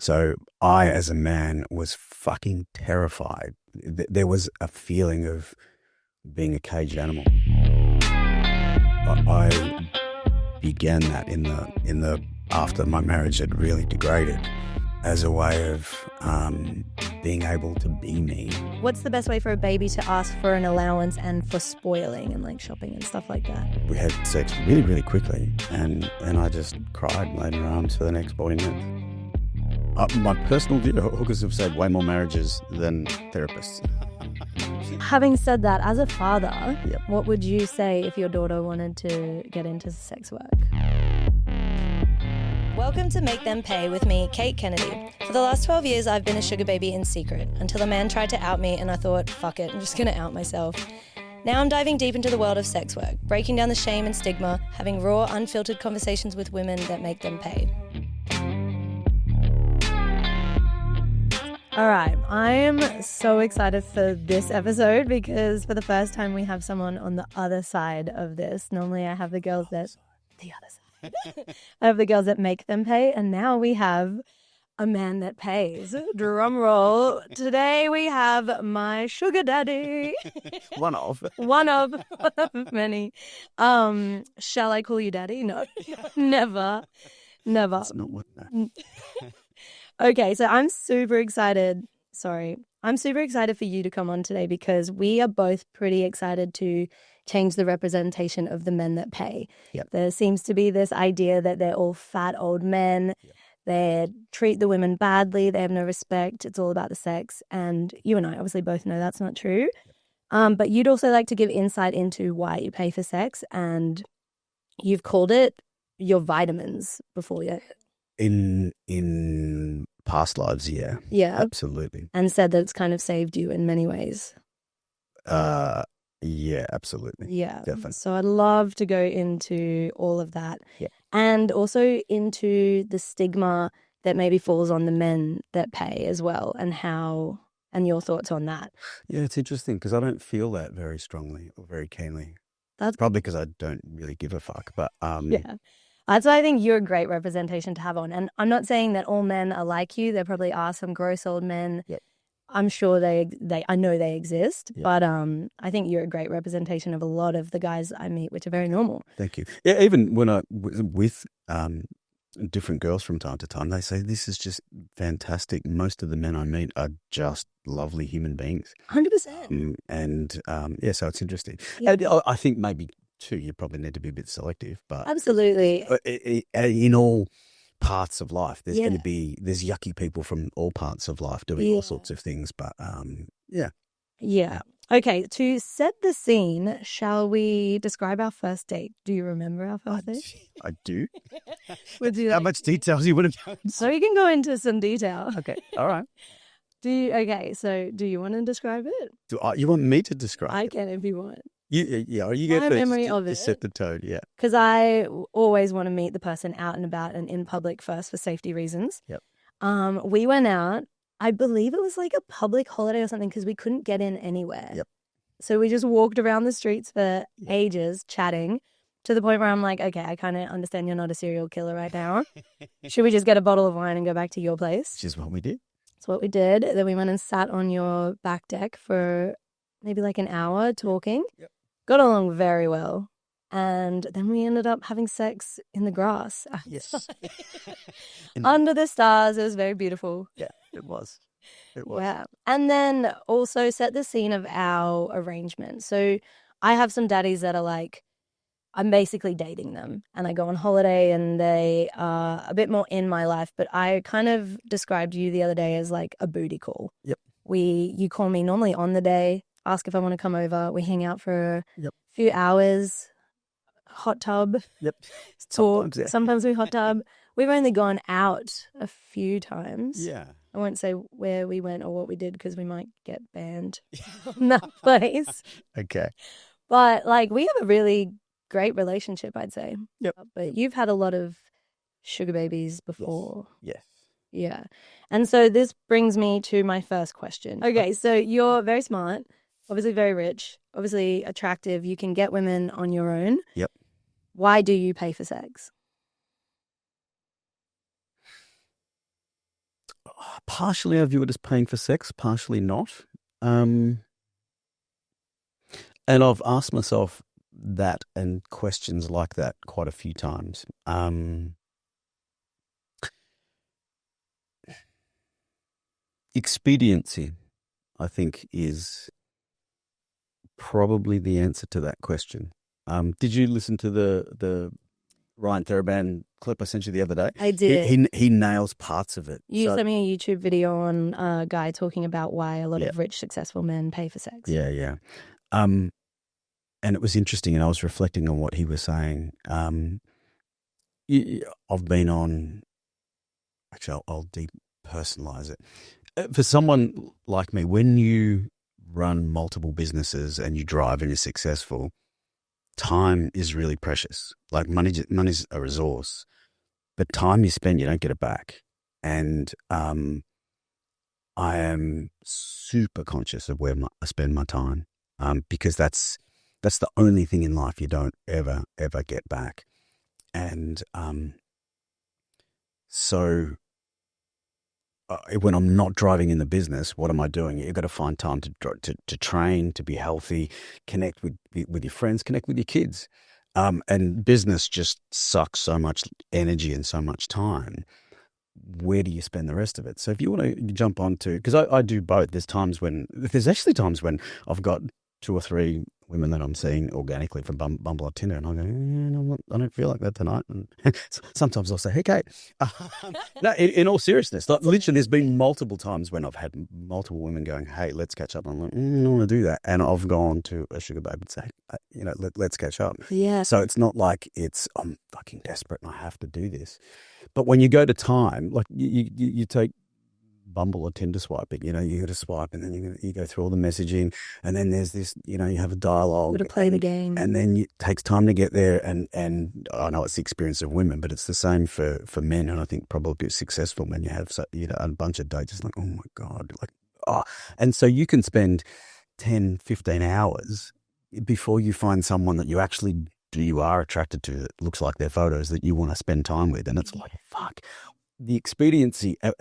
So I, as a man, was fucking terrified. There was a feeling of being a caged animal. I began that in the after my marriage had really degraded, as a way of being able to be me. What's the best way for a baby to ask for an allowance and for spoiling and like shopping and stuff like that? We had sex really, really quickly, and I just cried and laid in her arms for the next 40 minutes. My personal view, hookers have saved way more marriages than therapists. Having said that, as a father, Yep. What would you say if your daughter wanted to get into sex work? Welcome to Make Them Pay with me, Kate Kennedy. For the last 12 years, I've been a sugar baby in secret until a man tried to out me and I thought, fuck it, I'm just going to out myself. Now I'm diving deep into the world of sex work, breaking down the shame and stigma, having raw, unfiltered conversations with women that make them pay. All right, I am so excited for this episode because for the first time we have someone on the other side of this. Normally I have the girls that... The other side. I have the girls that make them pay, and now we have a man that pays. Drum roll. Today we have my sugar daddy. One of many. Shall I call you daddy? No. Never. That's not what. No. Okay, so I'm super excited. I'm super excited for you to come on today because we are both pretty excited to change the representation of the men that pay. Yep. There seems to be this idea that they're all fat old men. Yep. They treat the women badly. They have no respect. It's all about the sex. And you and I obviously both know that's not true. Yep. But you'd also like to give insight into why you pay for sex, and you've called it your vitamins before yet. In past lives, yeah. Yeah. Absolutely. And said that it's kind of saved you in many ways. Yeah, absolutely. Yeah. Definitely. So I'd love to go into all of that. Yeah. And also into the stigma that maybe falls on the men that pay as well, and your thoughts on that. Yeah, it's interesting because I don't feel that very strongly or very keenly. That's probably because I don't really give a fuck. But yeah. That's why I think you're a great representation to have on. And I'm not saying that all men are like you. There probably are some gross old men. Yep. I'm sure I know they exist. Yep. But I think you're a great representation of a lot of the guys I meet, which are very normal. Thank you. Yeah, even when I with different girls from time to time, they say this is just fantastic. Most of the men I meet are just lovely human beings. 100%. Yeah, so it's interesting. Yeah. And I think maybe too, you probably need to be a bit selective, but Absolutely. in all parts of life, there's Yeah. going to be yucky people from all parts of life doing all sorts of things. But yeah. Yeah. Okay. To set the scene, shall we describe our first date? Do you remember our first date? I do. We'll do How that. much details you would have done? So you can go into some detail. Okay. All right. So do you want to describe it? You want me to describe I it? can if you want. You get My first. memory of Just it. set the tone. Yeah. Because I always want to meet the person out and about and in public first for safety reasons. Yep. We went out. I believe it was like a public holiday or something because we couldn't get in anywhere. Yep. So we just walked around the streets for ages chatting to the point where I'm like, okay, I kind of understand you're not a serial killer right now. Should we just get a bottle of wine and go back to your place? Which is what we did. That's what we did. Then we went and sat on your back deck for maybe like an hour talking. Yep. Got along very well. And then we ended up having sex in the grass. Yes. Under the stars. It was very beautiful. Yeah, it was. It was. Yeah. And then also set the scene of our arrangement. So I have some daddies that are like, I'm basically dating them and I go on holiday and they are a bit more in my life, but I kind of described you the other day as like a booty call. Yep. You call me normally on the day, ask if I want to come over. We hang out for Yep. a few hours, hot tub. Yep. Talk. Yeah. Sometimes we hot tub. We've only gone out a few times. Yeah. I won't say where we went or what we did because we might get banned from that place. Okay. But like we have a really great relationship, I'd say. Yep. But you've had a lot of sugar babies before. Yes. Yeah. And so this brings me to my first question. Okay, so you're very smart, obviously very rich, obviously attractive. You can get women on your own. Yep. Why do you pay for sex? partially I view it as paying for sex, partially not. And I've asked myself that and questions like that quite a few times. Expediency, I think, is probably the answer to that question. Did you listen to the Ryan Theraban clip I sent you the other day? I did. He nails parts of it. You sent me a YouTube video on a guy talking about why a lot of rich, successful men pay for sex. Yeah. And it was interesting, and I was reflecting on what he was saying. I've been on. Actually, I'll depersonalize it. For someone like me, when you run multiple businesses and you drive and you're successful, time is really precious. Like money's a resource, but time you spend, you don't get it back. And I am super conscious of where I spend my time, because that's the only thing in life you don't ever get back. And so when I'm not driving in the business, what am I doing? You've got to find time to train, to be healthy, connect with your friends, connect with your kids. And business just sucks so much energy and so much time. Where do you spend the rest of it? So if you want to jump onto, because I do both. There's actually times when I've got 2 or 3 women that I'm seeing organically from Bumble or Tinder, and I go, I don't feel like that tonight. And sometimes I'll say, hey, Kate. No, in all seriousness, like, literally, there's been multiple times when I've had multiple women going, hey, let's catch up. And I'm like, I don't want to do that. And I've gone to a sugar babe and say, let's catch up. Yeah. So it's not like I'm fucking desperate and I have to do this. But when you go to time, like you take Bumble or Tinder swiping, you got to swipe, and then you go through all the messaging, and then there's this, you have a dialogue. Got to play the game. And then it takes time to get there, and I know it's the experience of women, but it's the same for men, and I think probably successful men, you have a bunch of dates, it's like, oh my God, and so you can spend 10, 15 hours before you find someone that you are attracted to, that looks like their photos, that you want to spend time with, and it's like, fuck. The expediency of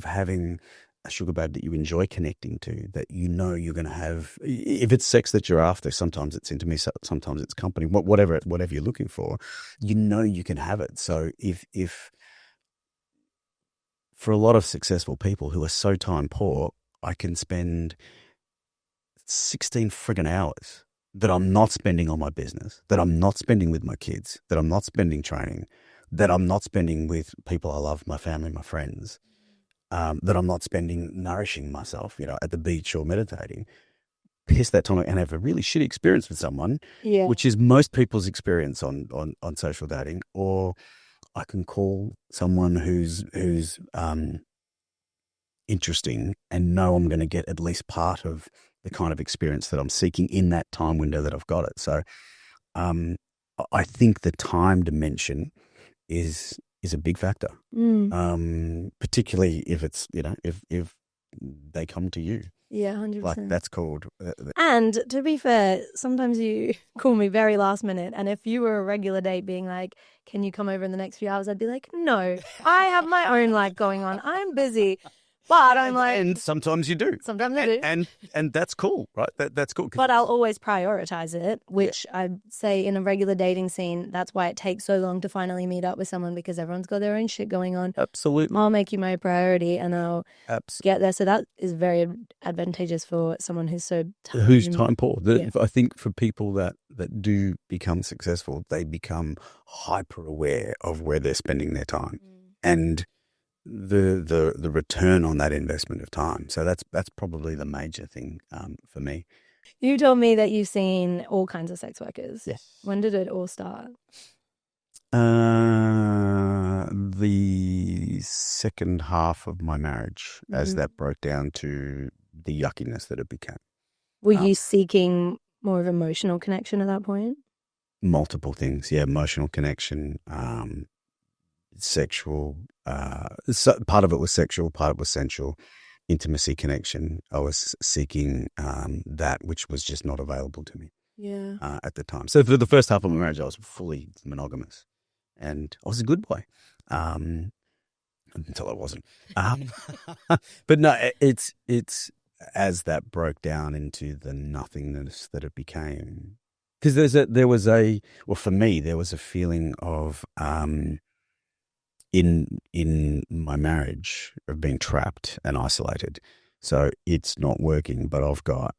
having a sugar babe that you enjoy connecting to, that you're going to have. If it's sex that you're after, sometimes it's intimacy, sometimes it's company, whatever you're looking for, you can have it. So if for a lot of successful people who are so time poor, I can spend 16 friggin' hours that I'm not spending on my business, that I'm not spending with my kids, that I'm not spending training, that I'm not spending with people I love, my family, my friends, that I'm not spending nourishing myself, at the beach or meditating. Piss that time and have a really shitty experience with someone, which is most people's experience on social dating. Or I can call someone who's interesting and know I'm going to get at least part of the kind of experience that I'm seeking in that time window that I've got it. So I think the time dimension is a big factor, particularly if it's, if they come to you. Yeah, 100%. Like, that's called. And to be fair, sometimes you call me very last minute, and if you were a regular date being like, can you come over in the next few hours? I'd be like, no, I have my own life going on. I'm busy. But I'm like... And sometimes you do. Sometimes I do. And that's cool, right? That's cool. But I'll always prioritize it, which I'd say in a regular dating scene, that's why it takes so long to finally meet up with someone, because everyone's got their own shit going on. Absolutely. I'll make you my priority and I'll get there. So that is very advantageous for someone who's so time... Who's time poor. I think for people that do become successful, they become hyper aware of where they're spending their time. And the return on that investment of time. So that's probably the major thing for me. You told me that you've seen all kinds of sex workers. Yes. When did it all start? The second half of my marriage, as that broke down to the yuckiness that it became. Were you seeking more of emotional connection at that point? Multiple things, yeah. Emotional connection, sexual. So part of it was sexual, part of it was sensual. Intimacy, connection. I was seeking that, which was just not available to me. Yeah. At the time. So for the first half of my marriage, I was fully monogamous, and I was a good boy. until I wasn't. Um, but no, it's as that broke down into the nothingness that it became. Because well, for me, there was a feeling of in my marriage of being trapped and isolated. So it's not working, but I've got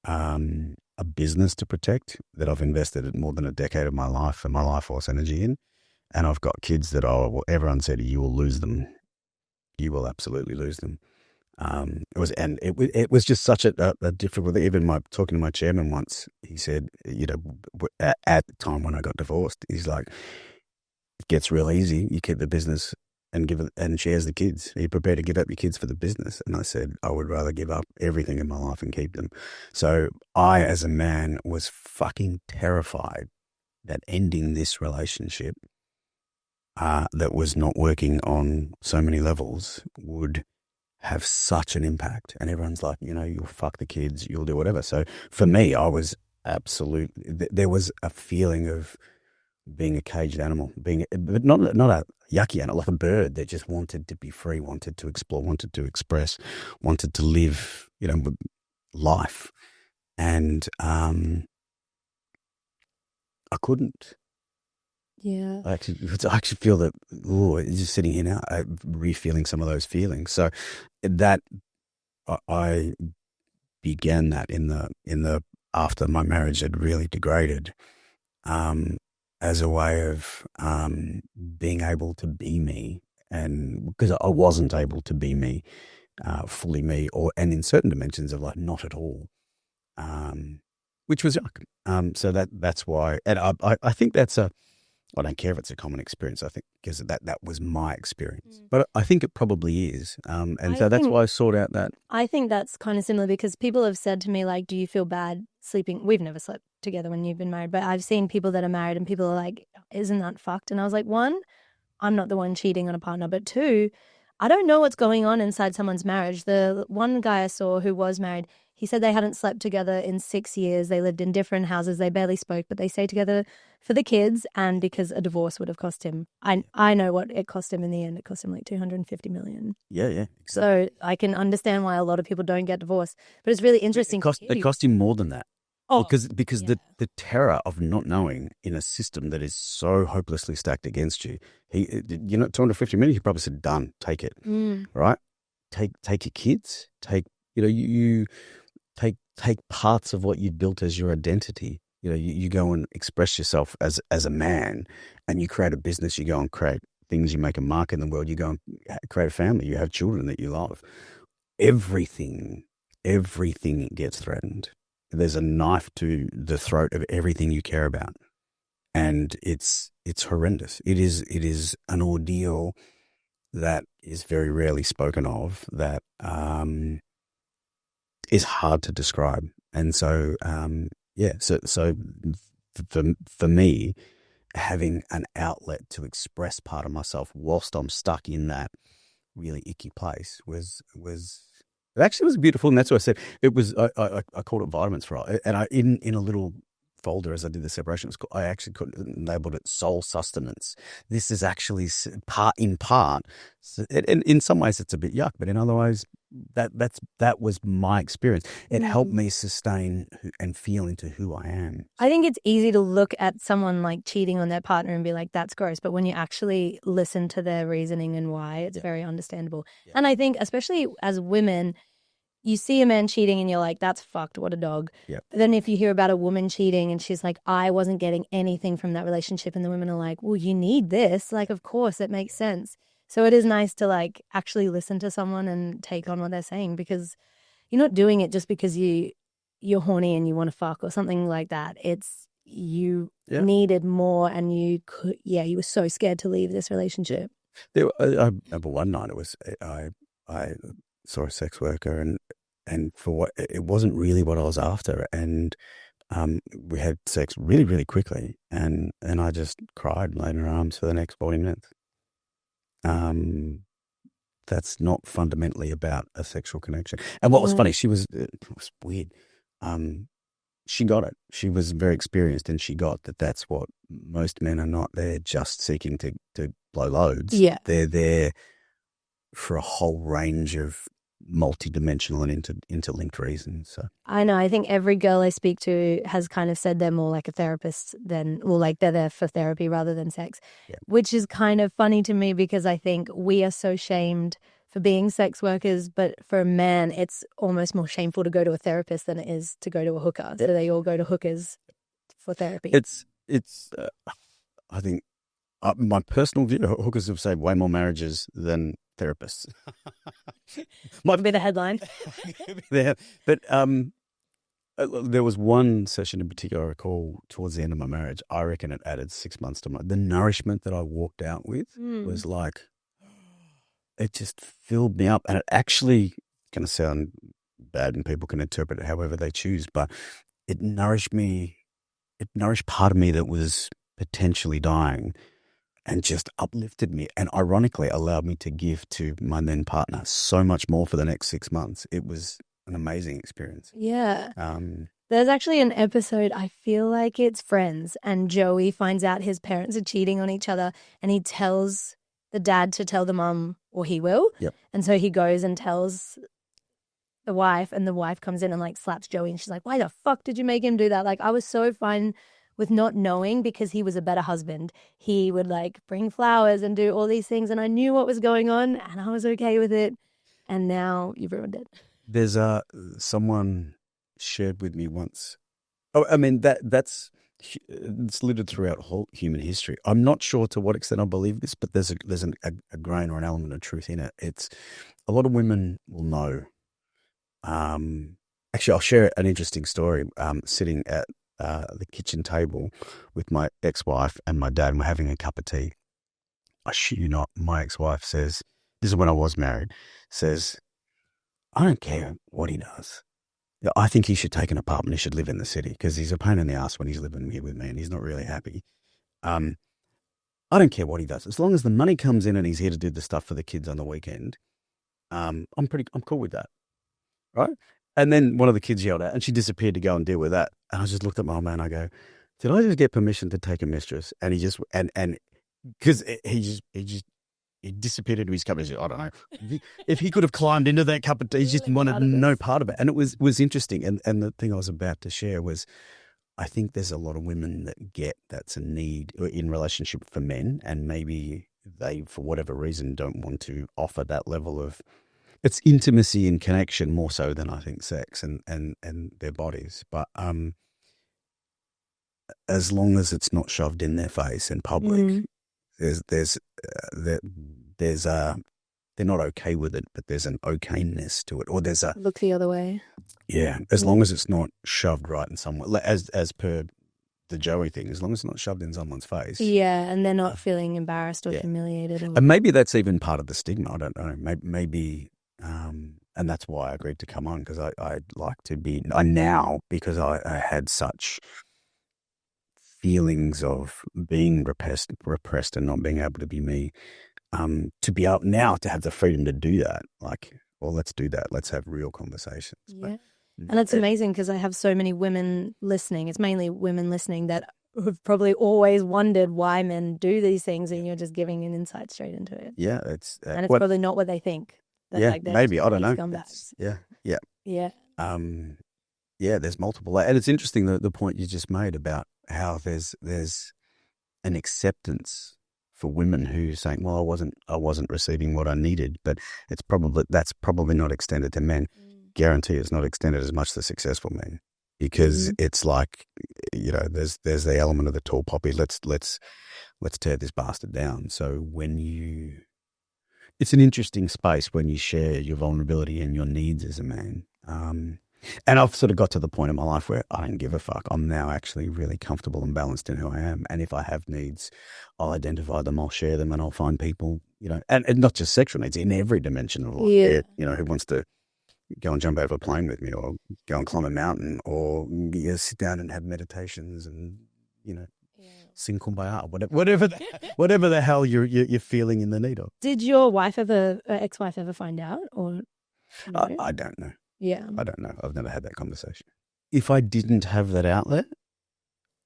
a business to protect that I've invested more than a decade of my life and my life force energy in. And I've got kids that everyone said, you will lose them. You will absolutely lose them. It was just such a difficult thing. Even talking to my chairman once, he said, at the time when I got divorced, he's like, it gets real easy. You keep the business and give it and shares the kids. Are you prepared to give up your kids for the business? And I said, I would rather give up everything in my life and keep them. So I, as a man, was fucking terrified that ending this relationship that was not working on so many levels would have such an impact. And everyone's like, you'll fuck the kids, you'll do whatever. So for me, I was there was a feeling of being a caged animal, but not a yucky animal, like a bird that just wanted to be free, wanted to explore, wanted to express, wanted to live, life. And I couldn't. Yeah. I actually feel that, just sitting here now, re-feeling some of those feelings. So that I began that in the after my marriage had really degraded, as a way of being able to be me, and because I wasn't able to be me, fully me, and in certain dimensions of like not at all, which was yuck. So that's why, and I think I don't care if it's a common experience. I think because that was my experience, but I think it probably is, and so that's why I sought out that. I think that's kind of similar because people have said to me, like, do you feel bad sleeping? We've never slept together when you've been married, but I've seen people that are married and people are like, isn't that fucked? And I was like, one, I'm not the one cheating on a partner, but two, I don't know what's going on inside someone's marriage. The one guy I saw who was married, he said they hadn't slept together in 6 years. They lived in different houses. They barely spoke, but they stayed together for the kids and because a divorce would have cost him. I know what it cost him in the end. It cost him like 250 million. Yeah. Exactly. So I can understand why a lot of people don't get divorced. But it's really interesting. It cost him more than that. Oh, because the terror of not knowing in a system that is so hopelessly stacked against you, 250 million, he probably said, done, take it, right? Take your kids, you take parts of what you've built as your identity. You go and express yourself as a man, and you create a business. You go and create things. You make a mark in the world. You go and create a family. You have children that you love. Everything gets threatened. There's a knife to the throat of everything you care about, and it's horrendous. It is an ordeal that is very rarely spoken of. That is hard to describe, and so So for me, having an outlet to express part of myself whilst I'm stuck in that really icky place was. It actually was beautiful, and that's what I said. It was. I called it vitamins for all, and in a little folder as I did the separation. I actually labeled it soul sustenance. This is actually in part, and in some ways it's a bit yuck, but in other ways that was my experience. It helped me sustain and feel into who I am. I think it's easy to look at someone like cheating on their partner and be like, that's gross. But when you actually listen to their reasoning and why, it's very understandable. Yeah. And I think especially as women, you see a man cheating and you're like, that's fucked, what a dog. Yep. But then if you hear about a woman cheating and she's like, I wasn't getting anything from that relationship, and the women are like, well, you need this. Like, of course, it makes sense. So it is nice to like actually listen to someone and take on what they're saying, because you're not doing it just because you're horny and you want to fuck or something like that. It's you needed more, and you were so scared to leave this relationship. I remember one night I saw a sex worker, and for what it wasn't really what I was after, and we had sex really, really quickly, and I just cried and laid in her arms for the next 40 minutes. That's not fundamentally about a sexual connection. And what was funny, it was weird. She got it. She was very experienced, and she got that. That's what most men are not. They're just seeking to blow loads. Yeah. They're there for a whole range of multidimensional and interlinked reasons. So I know. I think every girl I speak to has kind of said they're more like a therapist than, well, like they're there for therapy rather than sex, Yeah. which is kind of funny to me because I think we are so shamed for being sex workers, but for a man, it's almost more shameful to go to a therapist than it is to go to a hooker. So they all go to hookers for therapy. it's I think my personal view, hookers have saved way more marriages than therapists. Might be the headline. But there was one session in particular I recall towards the end of my marriage. I reckon it added 6 months to the nourishment that I walked out with was like, it just filled me up. And it actually going to sound bad and people can interpret it however they choose, but it nourished me. It nourished part of me that was potentially dying and just uplifted me and ironically allowed me to give to my then partner so much more for the next 6 months. It was an amazing experience. Yeah. There's actually an episode, I feel like it's Friends, and Joey finds out his parents are cheating on each other and he tells the dad to tell the mum, or he will. Yep. And so he goes and tells the wife, and the wife comes in and like slaps Joey and she's like, why the fuck did you make him do that? Like, I was so fine with not knowing because he was a better husband. He would like bring flowers and do all these things and I knew what was going on and I was okay with it. And now you've ruined it. There's someone shared with me once. Oh, I mean that's it's littered throughout whole human history. I'm not sure to what extent I believe this, but there's a grain or an element of truth in it. It's a lot of women will know. Actually, I'll share an interesting story. Sitting at the kitchen table with my ex-wife and my dad, and we're having a cup of tea. I shit you not, my ex-wife says, this is when I was married, says, I don't care what he does. I think he should take an apartment. He should live in the city because he's a pain in the ass when he's living here with me and he's not really happy. I don't care what he does. As long as the money comes in and he's here to do the stuff for the kids on the weekend, I'm cool with that. Right? And then one of the kids yelled out and she disappeared to go and deal with that. And I just looked at my old man. I go, did I just get permission to take a mistress? And he just, and because he disappeared into his cup. I don't know if he could have climbed into that cup of tea. He just wanted no part of it. And it was interesting. And the thing I was about to share was, I think there's a lot of women that get that's a need in relationship for men. And maybe they, for whatever reason, don't want to offer that level of, it's intimacy and connection more so than I think sex and their bodies. But as long as it's not shoved in their face in public, they're not okay with it, but there's an okayness to it, or there's a look the other way. Yeah, as long as it's not shoved right in someone, as per the Joey thing, as long as it's not shoved in someone's face. Yeah, and they're not feeling embarrassed or humiliated. And maybe that's even part of the stigma. I don't know. Maybe and that's why I agreed to come on, because I'd like to be now, because I had such feelings of being repressed and not being able to be me, to be able now to have the freedom to do that. Like, well, let's do that. Let's have real conversations. Yeah. And it's amazing because I have so many women listening. It's mainly women listening that have probably always wondered why men do these things, and you're just giving an insight straight into it. Yeah, it's and it's probably not what they think. Maybe, I don't know. Scumbags. Yeah. There's multiple, and it's interesting the point you just made about how there's an acceptance for women who are saying, well, I wasn't receiving what I needed, but that's probably not extended to men. Guarantee it's not extended as much to successful men, because it's like, there's the element of the tall poppy. Let's tear this bastard down. So it's an interesting space when you share your vulnerability and your needs as a man. And I've sort of got to the point in my life where I don't give a fuck. I'm now actually really comfortable and balanced in who I am. And if I have needs, I'll identify them, I'll share them, and I'll find people, and not just sexual needs, in every dimension of life. Yeah. Who wants to go and jump out of a plane with me, or go and climb a mountain, or sit down and have meditations and, sing Kumbaya, whatever the hell you're feeling in the need of. Did your ex-wife ever find out, or? No? I don't know. Yeah. I don't know. I've never had that conversation. If I didn't have that outlet,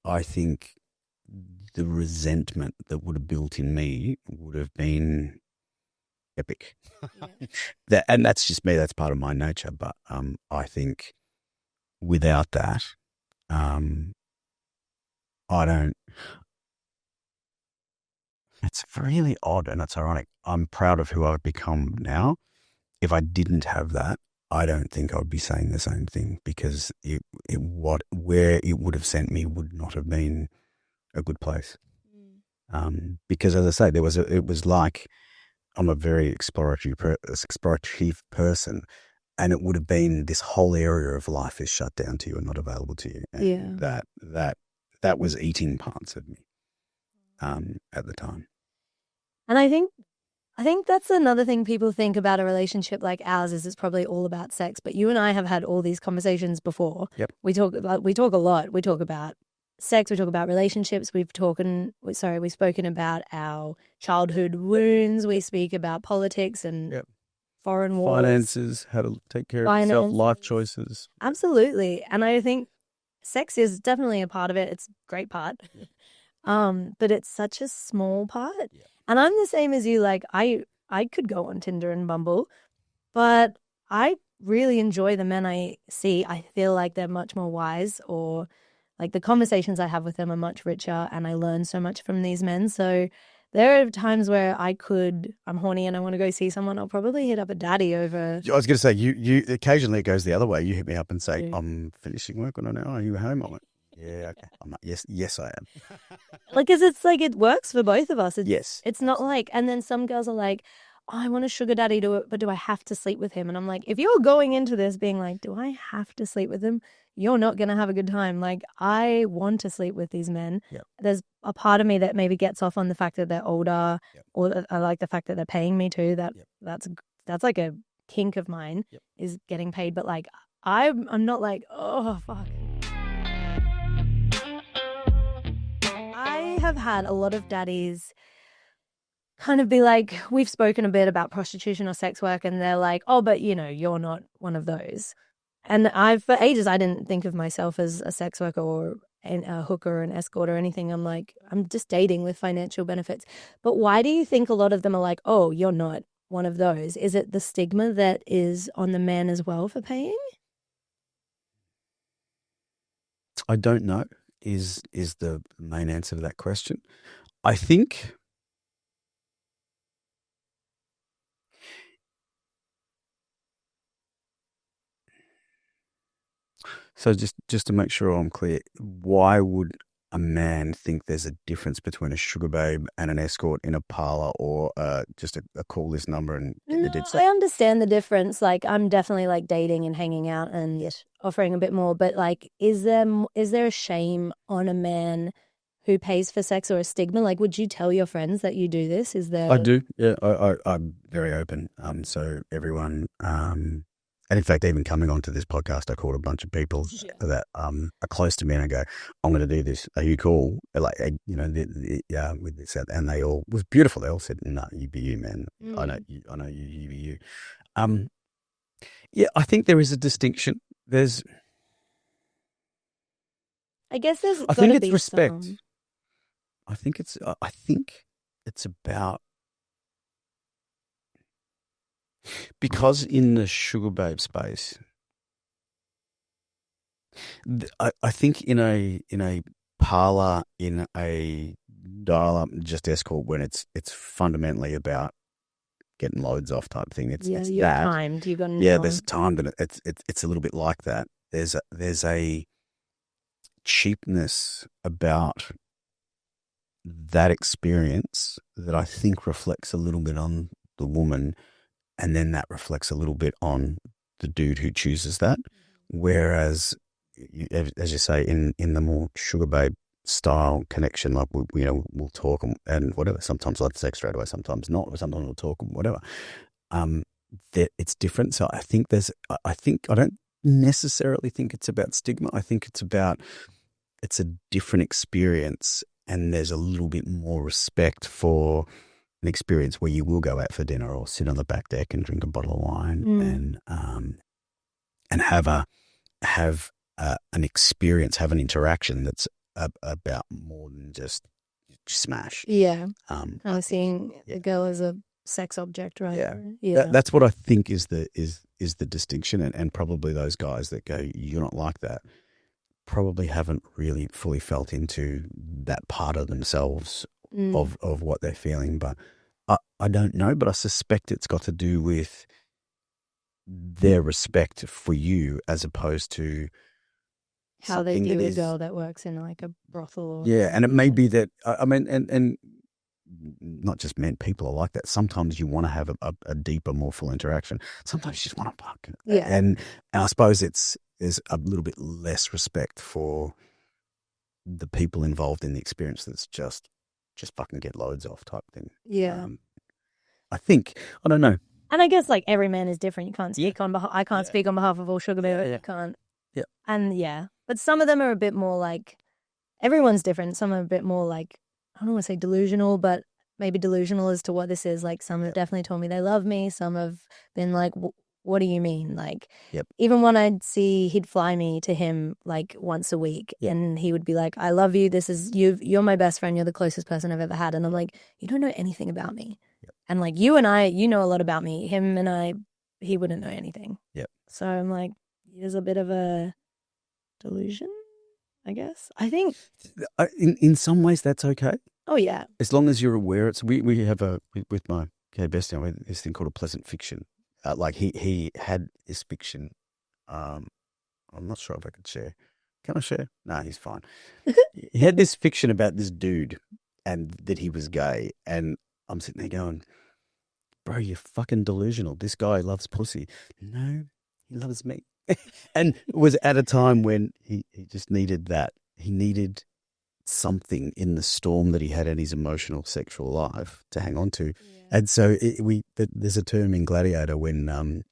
I think the resentment that would have built in me would have been epic. Yeah. And that's just me. That's part of my nature. But I think without that, I don't. It's really odd and it's ironic. I'm proud of who I've become now. If I didn't have that, I don't think I would be saying the same thing because where it would have sent me would not have been a good place. Because as I say, it was like I'm a very explorative person, and it would have been this whole area of life is shut down to you and not available to you. And Yeah. that was eating parts of me at the time. And I think that's another thing people think about a relationship like ours is it's probably all about sex. But you and I have had all these conversations before. Yep. We talk a lot. We talk about sex. We talk about relationships. We've spoken about our childhood wounds. We speak about politics and foreign wars, Finances, how to take care of yourself, life choices. Absolutely. And I think sex is definitely a part of it. It's a great part. But it's such a small part. Yeah. And I'm the same as you. Like I could go on Tinder and Bumble, but I really enjoy the men I see. I feel like they're much more wise, or like the conversations I have with them are much richer, and I learn so much from these men. So there are times where I'm horny and I want to go see someone. I'll probably hit up a daddy over. I was going to say, you occasionally it goes the other way. You hit me up and say, I'm finishing work on an hour. Are you home? I went, yeah, okay. I'm like, yes, I am. Like, cause it's like, it works for both of us. Yes. It's not like, and then some girls are like, oh, I want a sugar daddy but do I have to sleep with him? And I'm like, if you're going into this being like, do I have to sleep with him? You're not going to have a good time. Like, I want to sleep with these men. Yep. There's a part of me that maybe gets off on the fact that they're older, or I like the fact that they're paying me too. That's like a kink of mine, is getting paid. But like, I'm not like, oh, fuck. I have had a lot of daddies kind of be like, we've spoken a bit about prostitution or sex work, and they're like, oh, but you're not one of those. And for ages, I didn't think of myself as a sex worker or a hooker or an escort or anything. I'm like, I'm just dating with financial benefits. But why do you think a lot of them are like, oh, you're not one of those? Is it the stigma that is on the man as well for paying? I don't know is the main answer to that question. I think so. Just to make sure I'm clear, why would a man think there's a difference between a sugar babe and an escort in a parlor, or just a call this number and no, I understand the difference. Like, I'm definitely like dating and hanging out and offering a bit more. But like, is there a shame on a man who pays for sex, or a stigma? Like, would you tell your friends that you do this? Is there? I do. Yeah, I'm very open. So everyone. And in fact, even coming onto this podcast, I called a bunch of people that are close to me, and I go, "I'm going to do this. Are you cool?" Like, with this, and they all, it was beautiful. They all said, "No, you be you, man. I know you be you." Yeah, I think there is a distinction. I guess there's. I think it's respect. I think it's about. Because in the sugar babe space, I think in a parlor, in a dial-up, just escort, when it's fundamentally about getting loads off type thing. It's you're that. timed. You've got there's a time that it's a little bit like that. There's a cheapness about that experience that I think reflects a little bit on the woman. And then that reflects a little bit on the dude who chooses that. Whereas, as you say, in the more sugar babe style connection, like we'll talk and whatever. Sometimes I'll have sex straight away, sometimes not, or sometimes we'll talk and whatever. It's different. So I don't necessarily think it's about stigma. I think it's a different experience, and there's a little bit more respect for an experience where you will go out for dinner or sit on the back deck and drink a bottle of wine and have an experience, have an interaction that's about more than just smash. Yeah. I was seeing the girl as a sex object, right? Yeah. Yeah. That's what I think is the distinction, and probably those guys that go, you're not like that, probably haven't really fully felt into that part of themselves of what they're feeling. But I don't know, but I suspect it's got to do with their respect for you as opposed to How they something view that a is, girl that works in like a brothel or yeah, and it may something. be that I mean, and not just men, people are like that. Sometimes you want to have a deeper, more full interaction. Sometimes you just want to fuck. Yeah. And I suppose there's a little bit less respect for the people involved in the experience. That's just fucking get loads off type thing. Yeah. I think, I don't know. And I guess like every man is different. You can't speak on behalf. I can't speak on behalf of all sugar babies. Yeah. You can't. Yeah. And yeah, but some of them are a bit more like everyone's different. Some are a bit more like I don't want to say delusional, but maybe delusional as to what this is. Like some have definitely told me they love me. Some have been like, "What do you mean?" Like even when I'd see, he'd fly me to him like once a week, and he would be like, "I love you. This is you. You're my best friend. You're the closest person I've ever had." And I'm like, "You don't know anything about me." And like you and I, you know a lot about me. Him and I, he wouldn't know anything. Yep. So I'm like, there's a bit of a delusion, I guess. I think. In some ways, that's okay. Oh yeah. As long as you're aware. We have with my gay bestie, we have this thing called a pleasant fiction. Like he had this fiction. I'm not sure if I could share. Can I share? No, he's fine. He had this fiction about this dude and that he was gay, and I'm sitting there going, bro, you're fucking delusional. This guy loves pussy. No, he loves me. And it was at a time when he just needed that. He needed something in the storm that he had in his emotional sexual life to hang on to. Yeah. And so there's a term in Gladiator when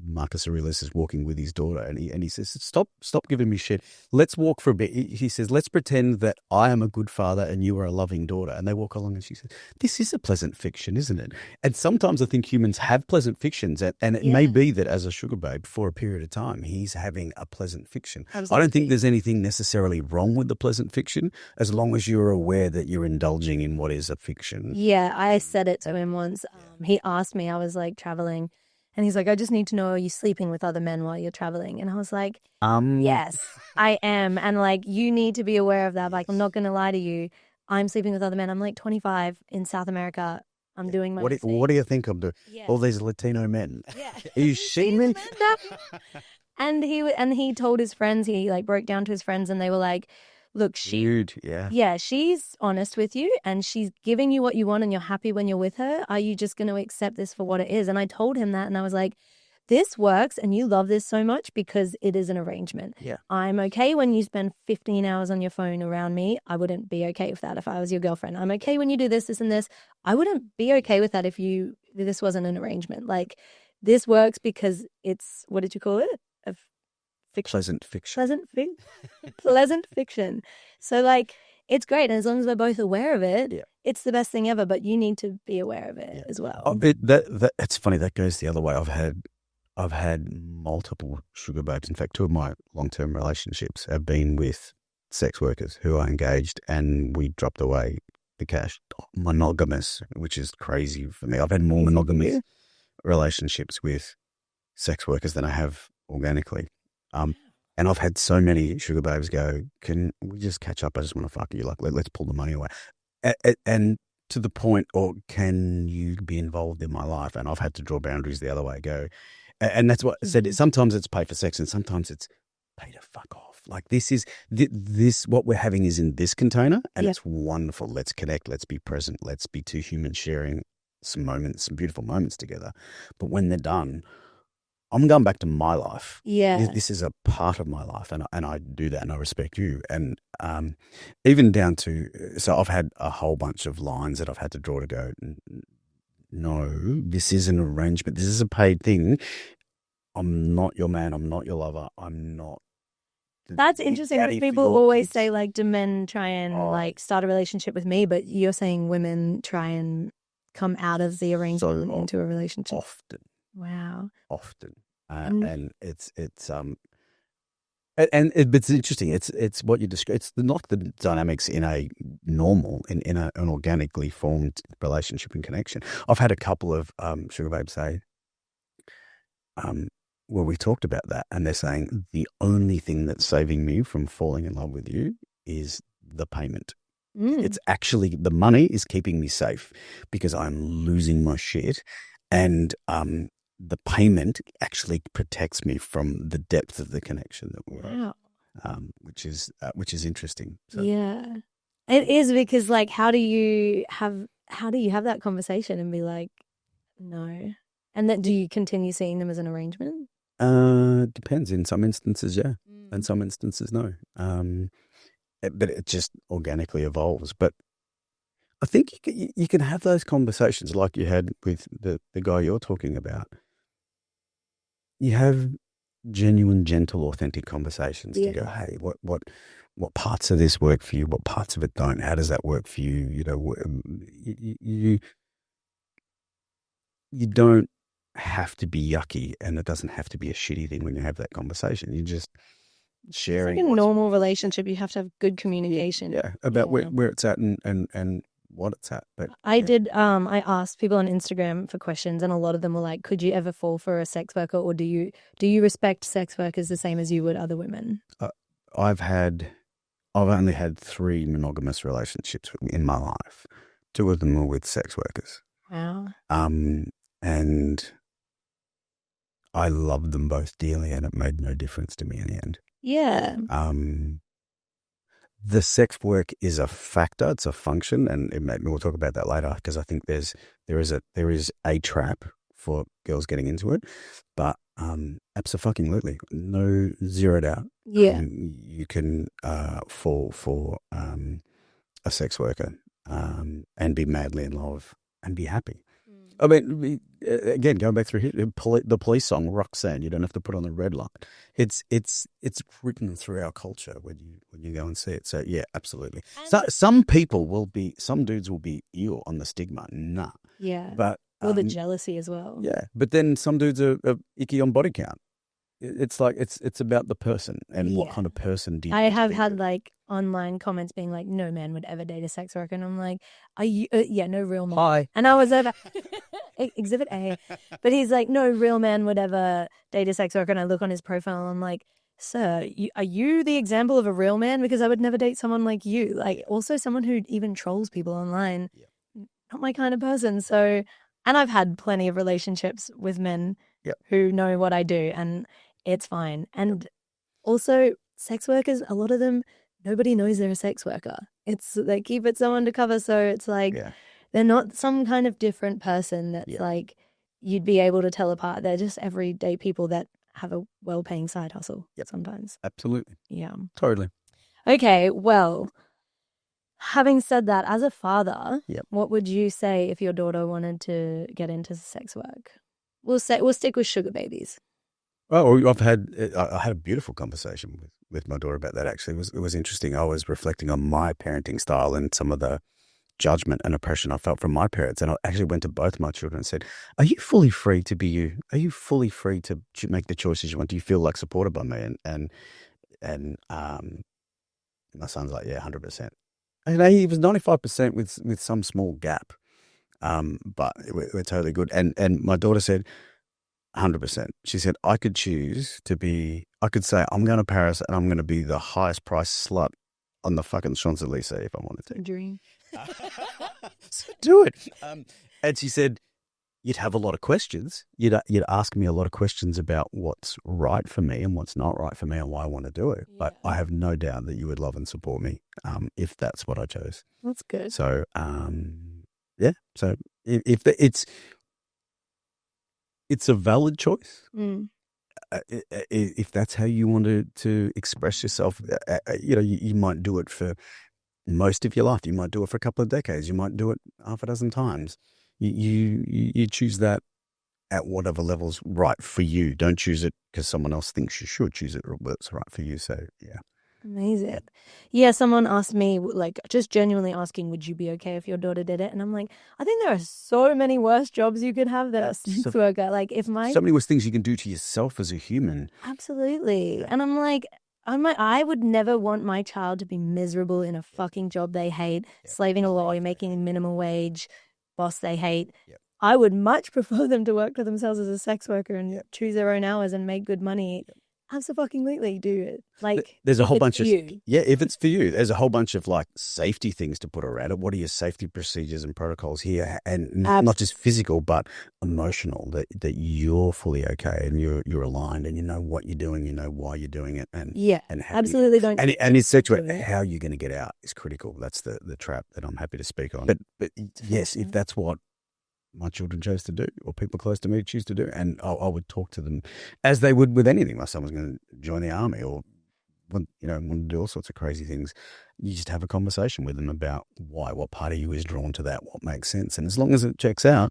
Marcus Aurelius is walking with his daughter, and he says, stop giving me shit. Let's walk for a bit. He says, let's pretend that I am a good father and you are a loving daughter. And they walk along, and she says, this is a pleasant fiction, isn't it? And sometimes I think humans have pleasant fictions, and it may be that as a sugar babe for a period of time, he's having a pleasant fiction. Absolutely. I don't think there's anything necessarily wrong with the pleasant fiction as long as you're aware that you're indulging in what is a fiction. Yeah, I said it to him once. He asked me, I was like traveling. And he's like, I just need to know, are you sleeping with other men while you're traveling? And I was like, yes, I am. And like, you need to be aware of that. Like, I'm not going to lie to you. I'm sleeping with other men. I'm like 25 in South America. I'm doing my What do you think I'm doing? Yeah. All these Latino men. Yeah. Are you seeing me? And he told his friends, he like broke down to his friends, and they were like, look, she's honest with you and she's giving you what you want and you're happy when you're with her. Are you just going to accept this for what it is? And I told him that, and I was like, this works and you love this so much because it is an arrangement. Yeah. I'm okay when you spend 15 hours on your phone around me. I wouldn't be okay with that if I was your girlfriend. I'm okay when you do this, this, and this. I wouldn't be okay with that if this wasn't an arrangement. Like, this works because it's, what did you call it? Pleasant fiction. Pleasant fiction. So, like, it's great. And as long as we're both aware of it, it's the best thing ever. But you need to be aware of it as well. It's funny. That goes the other way. I've had multiple sugar babes. In fact, 2 of my long-term relationships have been with sex workers who are engaged, and we dropped away the cash. Monogamous, which is crazy for me. I've had more monogamous relationships with sex workers than I have organically. And I've had so many sugar babes go, can we just catch up? I just want to fuck you. Like, let's pull the money away. And to the point, or can you be involved in my life? And I've had to draw boundaries the other way. Go. And that's what I said. Sometimes it's pay for sex and sometimes it's pay to fuck off. Like, this what we're having is in this container, and it's wonderful. Let's connect. Let's be present. Let's be two humans sharing some beautiful moments together. But when they're done, I'm going back to my life. Yeah. This is a part of my life, and I do that, and I respect you. And even down to, so I've had a whole bunch of lines that I've had to draw to go, no, this is an arrangement. This is a paid thing. I'm not your man. I'm not your lover. I'm not. That's interesting. Because people always say, like, do men try and like start a relationship with me? But you're saying women try and come out of the arrangement into a relationship. Often. Wow. Often. And it's But it's interesting. It's what you describe. It's not the dynamics in a normal, an organically formed relationship and connection. I've had a couple of sugar babes say, well, we talked about that, and they're saying the only thing that's saving me from falling in love with you is the payment. It's actually the money is keeping me safe because I'm losing my shit, and the payment actually protects me from the depth of the connection that we're Wow. which is interesting. So, Yeah. It is because like how do you have that conversation and be like, no? And then do you continue seeing them as an arrangement? depends. In some instances, yeah, and Mm. some instances, no. But it just organically evolves. But I think you can have those conversations like you had with the guy you're talking about. You have genuine, gentle, authentic conversations to Yeah. go, hey, what parts of this work for you? What parts of it don't? How does that work for you? You know, you don't have to be yucky, and it doesn't have to be a shitty thing when you have that conversation. You're just It's like sharing a what's normal relationship. You have to have good communication. yeah about Yeah. where it's at and what it's at. But I yeah, did I asked people on Instagram for questions and a lot of them were like, could you ever fall for a sex worker or do you respect sex workers the same as you would other women? uh, I've had I've only had 3 monogamous relationships in my life. 2 of them were with sex workers. Wow. And I loved them both dearly, and it made no difference to me in the end. Yeah. The sex work is a factor; it's a function, and we'll talk about that later because I think there is a trap for girls getting into it, but absolutely, no zero doubt. Yeah. You can fall for a sex worker and be madly in love and be happy. I mean, again, going back through here, the police song "Roxanne." You don't have to put on the red light. It's written through our culture when you go and see it. So yeah, absolutely. So some dudes will be ew on the stigma. Nah, Yeah. but Or the jealousy as well. yeah, but then some dudes are icky on body count. It's like it's about the person and what Yeah. kind of person do you I want to have be had with. like online comments being like, no man would ever date a sex worker. And I'm like, are you, yeah, no real man. Hi. And I was over exhibit A, but he's like, no real man would ever date a sex worker. And I look on his profile and I'm like, sir, are you the example of a real man? Because I would never date someone like you. Like also someone who even trolls people online. Yep. Not my kind of person. So, and I've had plenty of relationships with men Yep. who know what I do and it's fine. And also, sex workers, a lot of them, nobody knows they're a sex worker. They keep it so undercover. So it's like Yeah. they're not some kind of different person that's Yeah. like you'd be able to tell apart. They're just everyday people that have a well paying side hustle Yep. sometimes. Absolutely. Yeah. Totally. Okay. Well, having said that, as a father, Yep. what would you say if your daughter wanted to get into sex work? We'll stick with sugar babies. Oh, I had a beautiful conversation with my daughter about that. Actually, it was interesting. I was reflecting on my parenting style and some of the judgment and oppression I felt from my parents, and I actually went to both my children and said, "Are you fully free to be you? Are you fully free to make the choices you want? Do you feel like supported by me?" And my son's like, "Yeah, 100%." And he was 95% with some small gap, but we're totally good. And my daughter said, 100%. She said, I could say, I'm going to Paris and I'm going to be the highest priced slut on the fucking Champs-Elysees if I wanted to. Dream. So do it. And she said, you'd have a lot of questions. You'd ask me a lot of questions about what's right for me and what's not right for me and why I want to do it. Yeah. But I have no doubt that you would love and support me if that's what I chose. That's good. So, yeah. So it's a valid choice. Mm. If that's how you want to express yourself, you might do it for most of your life. You might do it for a couple of decades. You might do it half a dozen times. You choose that at whatever level's right for you. Don't choose it because someone else thinks you should. Choose it what's right for you. So, yeah. Amazing. Yeah, someone asked me, like, just genuinely asking, would you be okay if your daughter did it? And I'm like, I think there are so many worse jobs you could have than a sex worker. Like, if my... So many worse things you can do to yourself as a human. Absolutely. Yeah. And I'm like, I would never want my child to be miserable in a fucking job they hate, slaving a lawyer, making minimum wage, boss they hate. Yep. I would much prefer them to work for themselves as a sex worker and choose their own hours and make good money. Absolutely do it. Like, there's a whole if bunch it's of you. if it's for you, there's a whole bunch of like safety things to put around it. What are your safety procedures and protocols here, and not just physical but emotional, that you're fully okay and you're aligned and you know what you're doing, you know why you're doing it, and how absolutely don't. and in situation how you're going to get out is critical. That's the trap that I'm happy to speak on. But yes, if that's what my children chose to do, or people close to me choose to do, and I would talk to them as they would with anything. Like someone's going to join the army or want to do all sorts of crazy things. You just have a conversation with them about why, what part of you is drawn to that, what makes sense, and as long as it checks out,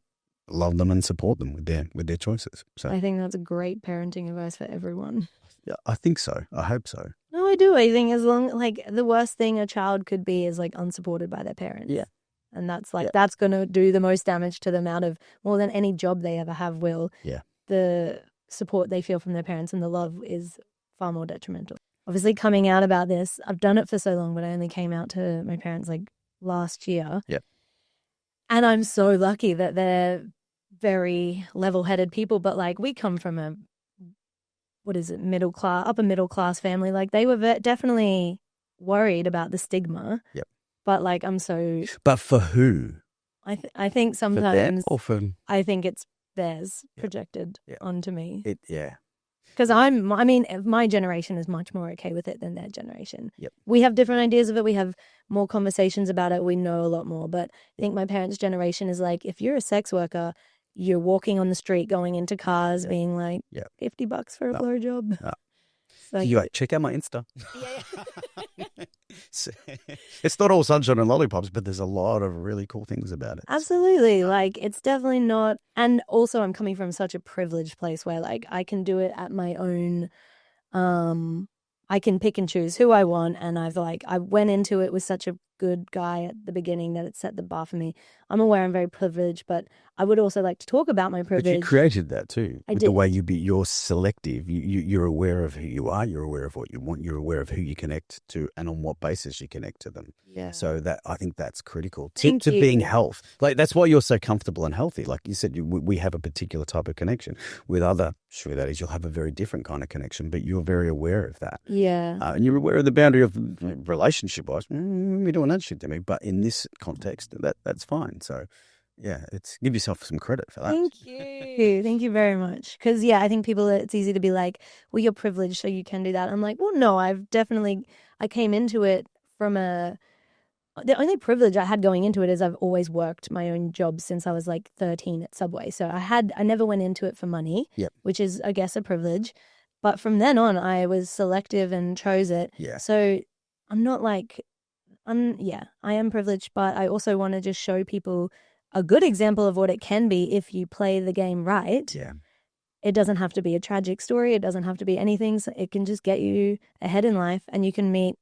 love them and support them with their choices. So I think that's a great parenting advice for everyone. Yeah, I think so. I hope so. No, I do. I think as long the worst thing a child could be is like unsupported by their parents. Yeah. And that's that's going to do the most damage to them out of more than any job they ever have will. Yeah. The support they feel from their parents and the love is far more detrimental. Obviously, coming out about this, I've done it for so long, but I only came out to my parents like last year. Yeah. And I'm so lucky that they're very level-headed people, but like we come from a, upper middle class family. Like they were definitely worried about the stigma. Yep. But like I'm so. But for who? I think sometimes. For them or for... I think it's theirs projected onto me. Because my generation is much more okay with it than their generation. Yep. We have different ideas of it. We have more conversations about it. We know a lot more. But I think my parents' generation is like, if you're a sex worker, you're walking on the street, going into cars, being like, $50 for a blowjob. No. Like, you check out my Insta. It's not all sunshine and lollipops, but there's a lot of really cool things about it. Absolutely. Like, it's definitely not. And also, I'm coming from such a privileged place where, like, I can do it at my own. I can pick and choose who I want. And I went into it with such a good guy at the beginning that it set the bar for me. I'm aware I'm very privileged, but I would also like to talk about my privilege. But you created that too. I did. The way you're selective. You're aware of who you are. You're aware of what you want. You're aware of who you connect to and on what basis you connect to them. Yeah. So I think that's critical to being health. Like that's why you're so comfortable and healthy. Like you said, we have a particular type of connection. With other sugar daddies, you'll have a very different kind of connection, but you're very aware of that. Yeah. And you're aware of the boundary of relationship-wise. You're doing that shit to me, but in this context, that's fine. So, yeah, give yourself some credit for that. Thank you very much. Because I think it's easy to be like, well, you're privileged, so you can do that. I'm like, well, no, I came into it from the only privilege I had going into it is I've always worked my own job since I was like 13 at Subway. So I never went into it for money, which is, I guess, a privilege. But from then on, I was selective and chose it. Yeah. So I'm not like, I am privileged, but I also want to just show people a good example of what it can be if you play the game right. Yeah. It doesn't have to be a tragic story. It doesn't have to be anything. So it can just get you ahead in life, and you can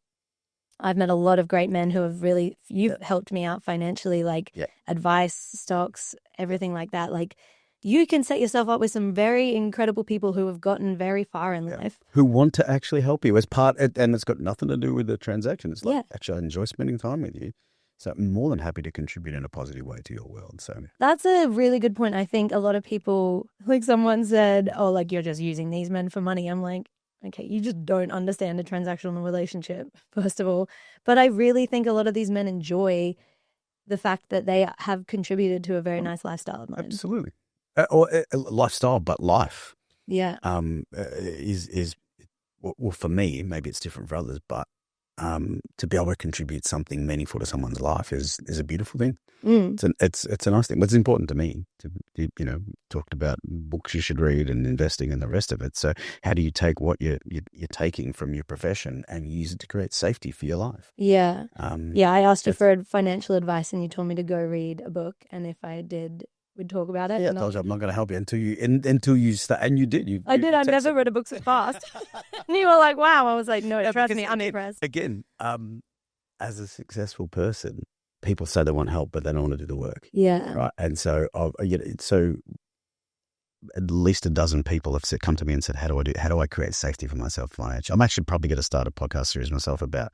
I've met a lot of great men who have you've helped me out financially, like advice, stocks, everything like that. Like you can set yourself up with some very incredible people who have gotten very far in life. Who want to actually help you as part, and it's got nothing to do with the transaction. It's like, actually, I enjoy spending time with you. So I'm more than happy to contribute in a positive way to your world. So that's a really good point. I think a lot of people, like someone said, oh, like you're just using these men for money. I'm like, okay, you just don't understand a transactional relationship, first of all. But I really think a lot of these men enjoy the fact that they have contributed to a very nice lifestyle of mine. Absolutely. Or lifestyle, but life. Yeah. Is well, for me, maybe it's different for others, but to be able to contribute something meaningful to someone's life is a beautiful thing. It's a nice thing. What's important to me, talked about books you should read and investing and the rest of it. So how do you take what you're taking from your profession and use it to create safety for your life? Yeah. I asked you for financial advice and you told me to go read a book, and if I did, we'd talk about it. Yeah, I told you I'm not going to help you until you start, and you did. I did. I never read a book so fast. And you were like, "Wow!" I was like, "No, trust me, I'm impressed." Again, as a successful person, people say they want help, but they don't want to do the work. Yeah. Right. And so, at least a dozen people have come to me and said, how do I create safety for myself financially? I'm actually probably going to start a podcast series myself about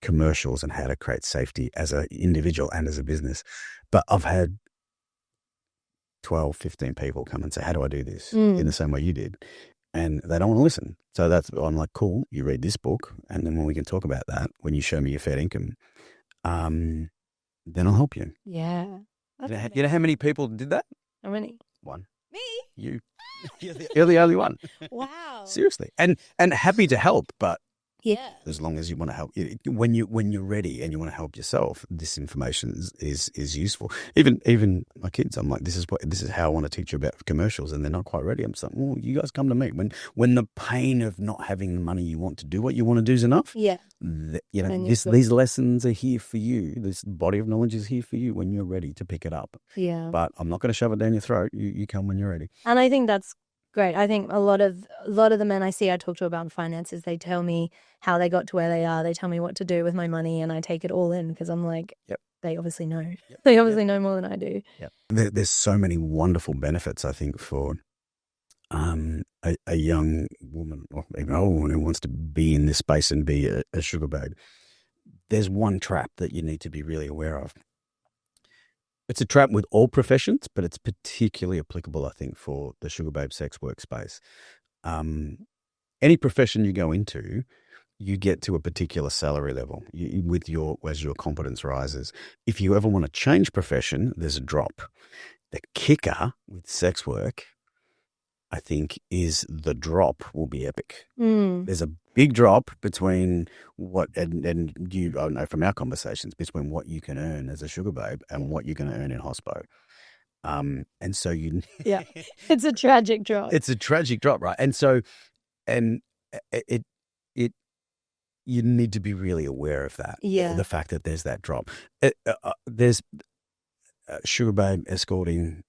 commercials and how to create safety as an individual and as a business. But I've had 12, 15 people come and say, how do I do this in the same way you did? And they don't want to listen. So I'm like, cool, you read this book, and then when we can talk about that, when you show me your fair income, then I'll help you. Yeah. You know how many people did that? How many? One. Me? You. You're the only one. Wow. Seriously. And happy to help, but yeah, as long as you want to help, when you're ready and you want to help yourself, this information is useful. Even my kids, I'm like, this is how I want to teach you about commercials, and they're not quite ready. I'm just like, well, you guys come to me when the pain of not having the money you want to do what you want to do is enough. Yeah, these lessons are here for you. This body of knowledge is here for you when you're ready to pick it up. Yeah, but I'm not going to shove it down your throat. You come when you're ready. And I think that's great. I think a lot of the men I see I talk to about finances, they tell me how they got to where they are. They tell me what to do with my money, and I take it all in because I'm like, yep. They obviously know. Yep. They obviously know more than I do. Yep. There's so many wonderful benefits, I think, for a young woman or even an old woman who wants to be in this space and be a sugar babe. There's one trap that you need to be really aware of. It's a trap with all professions, but it's particularly applicable, I think, for the sugar babe sex work space. Any profession you go into, you get to a particular salary level as your competence rises. If you ever want to change profession, there's a drop. The kicker with sex work, I think, is the drop will be epic. There's a big drop between and you, I know from our conversations, between what you can earn as a sugar babe and what you're going to earn in hospo. And so yeah, it's a tragic drop. It's a tragic drop, right? And so, it you need to be really aware of that. Yeah, the fact that there's that drop. There's sugar babe escorting.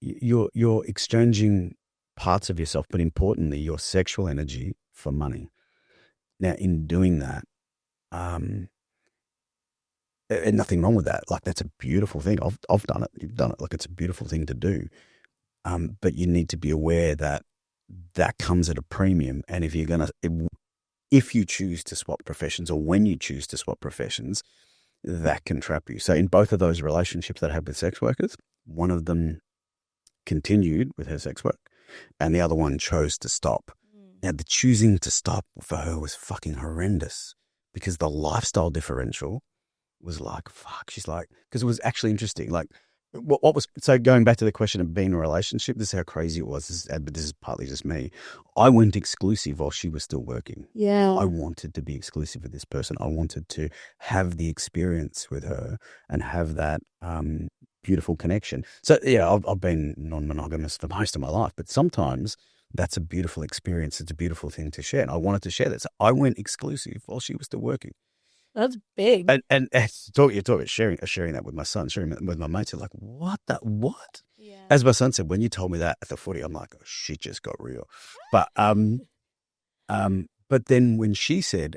You're exchanging parts of yourself, but importantly, your sexual energy for money. Now, in doing that, and nothing wrong with that. Like, that's a beautiful thing. I've done it. You've done it. Like, it's a beautiful thing to do. But you need to be aware that comes at a premium. And if you choose to swap professions, or when you choose to swap professions, that can trap you. So in both of those relationships that I had with sex workers, one of them continued with her sex work and the other one chose to stop. Now, the choosing to stop for her was fucking horrendous because the lifestyle differential was like, fuck. She's like, because it was actually interesting. Like, what was, so going back to the question of being in a relationship, this is how crazy it was. But this is partly just me. I went exclusive while she was still working. Yeah. I wanted to be exclusive with this person. I wanted to have the experience with her and have that beautiful connection. So, yeah, I've been non-monogamous for most of my life, but sometimes that's a beautiful experience. It's a beautiful thing to share. And I wanted to share that. So I went exclusive while she was still working. That's big. And you talk about sharing that with my son, sharing it with my mates. They're like, what? Yeah. As my son said, when you told me that at the footy, I'm like, oh, shit just got real. But then when she said,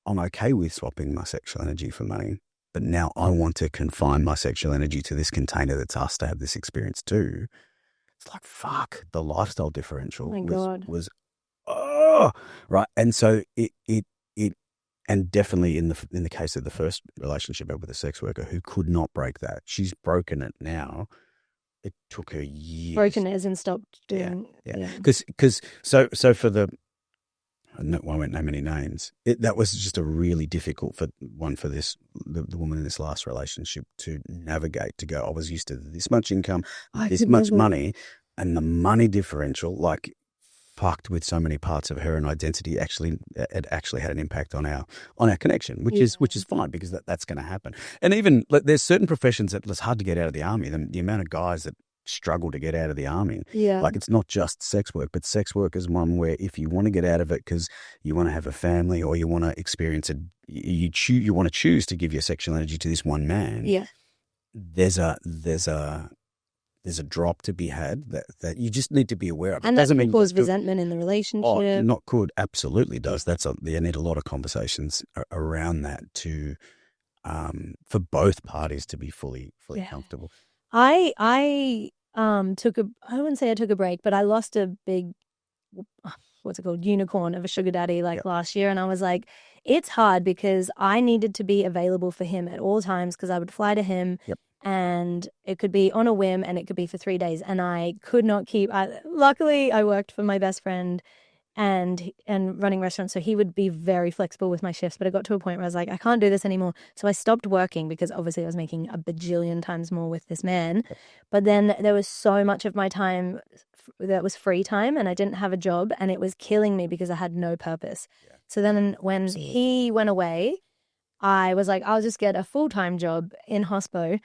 I'm okay with swapping my sexual energy for money, but now I want to confine my sexual energy to this container that's us to have this experience too. It's like, fuck, the lifestyle differential was right. And so it and definitely in the case of the first relationship with a sex worker who could not break that, she's broken it now. It took her years. Broken as in stopped doing. Yeah. Because so for the, I won't name any names. That was just a really difficult one for the woman in this last relationship to navigate. To go, I was used to this much income, this much money, and the money differential, like, fucked with so many parts of her and identity. It actually had an impact on our connection, which is fine because that's going to happen. And even there's certain professions that it's hard to get out of the army. The amount of guys that struggle to get out of the army, like, it's not just sex work, but sex work is one where if you want to get out of it because you want to have a family or you want to experience it, you want to choose to give your sexual energy to this one man. Yeah, there's a drop to be had that you just need to be aware of. And that doesn't cause resentment in the relationship. Oh, not could, absolutely does. You need a lot of conversations around that to, for both parties to be fully comfortable. I I wouldn't say I took a break, but I lost a big, what's it called, unicorn of a sugar daddy like last year. And I was like, it's hard because I needed to be available for him at all times because I would fly to him and it could be on a whim and it could be for 3 days. And I could not luckily I worked for my best friend and running restaurants, so he would be very flexible with my shifts. But I got to a point where I was like, I can't do this anymore. So I stopped working because obviously I was making a bajillion times more with this man. But then there was so much of my time that was free time and I didn't have a job and it was killing me because I had no purpose. So then when he went away, I was like, I'll just get a full-time job in hospo.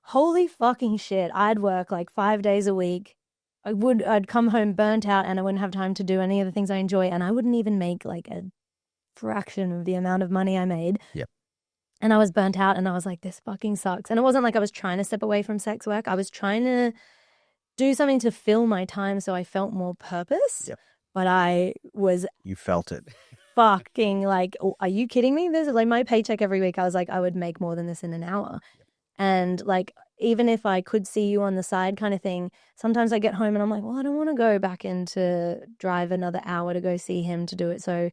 Holy fucking shit. I'd work like 5 days a week. I'd come home burnt out and I wouldn't have time to do any of the things I enjoy. And I wouldn't even make like a fraction of the amount of money I made. Yep. And I was burnt out and I was like, this fucking sucks. And it wasn't like I was trying to step away from sex work. I was trying to do something to fill my time so I felt more purpose. Yep. But You felt it. Fucking like, are you kidding me? This is like my paycheck every week. I was like, I would make more than this in an hour. And like, even if I could see you on the side kind of thing, sometimes I get home and I'm like, well, I don't want to go back into drive another hour to go see him to do it. So,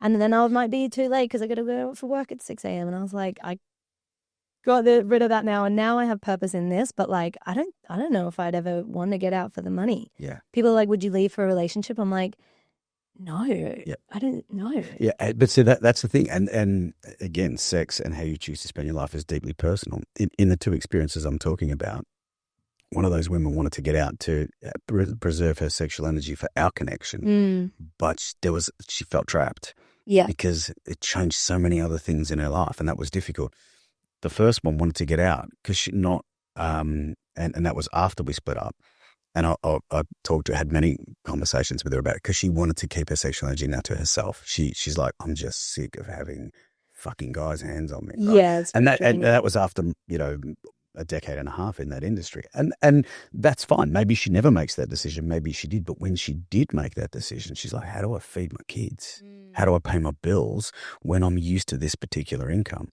and then I might be too late because I got to go for work at 6 a.m. And I was like, I got rid of that now. And now I have purpose in this, but like, I don't know if I'd ever want to get out for the money. Yeah. People are like, would you leave for a relationship? I'm like, no, I don't know. Yeah, but see that's the thing, and again, sex and how you choose to spend your life is deeply personal. In the two experiences I'm talking about, one of those women wanted to get out to preserve her sexual energy for our connection, but she felt trapped. Yeah, because it changed so many other things in her life, and that was difficult. The first one wanted to get out because and that was after we split up. And I talked to her, had many conversations with her about it because she wanted to keep her sexual energy now to herself. She's like, I'm just sick of having fucking guys' hands on me. Right? Yeah, and that was after a decade and a half in that industry, and that's fine. Maybe she never makes that decision. Maybe she did, but when she did make that decision, she's like, how do I feed my kids? How do I pay my bills when I'm used to this particular income?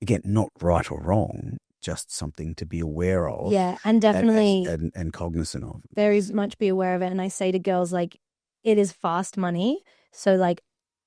Again, not right or wrong. Just something to be aware of. Yeah, and definitely and cognizant of. Very much be aware of it. And I say to girls, like, it is fast money. So, like,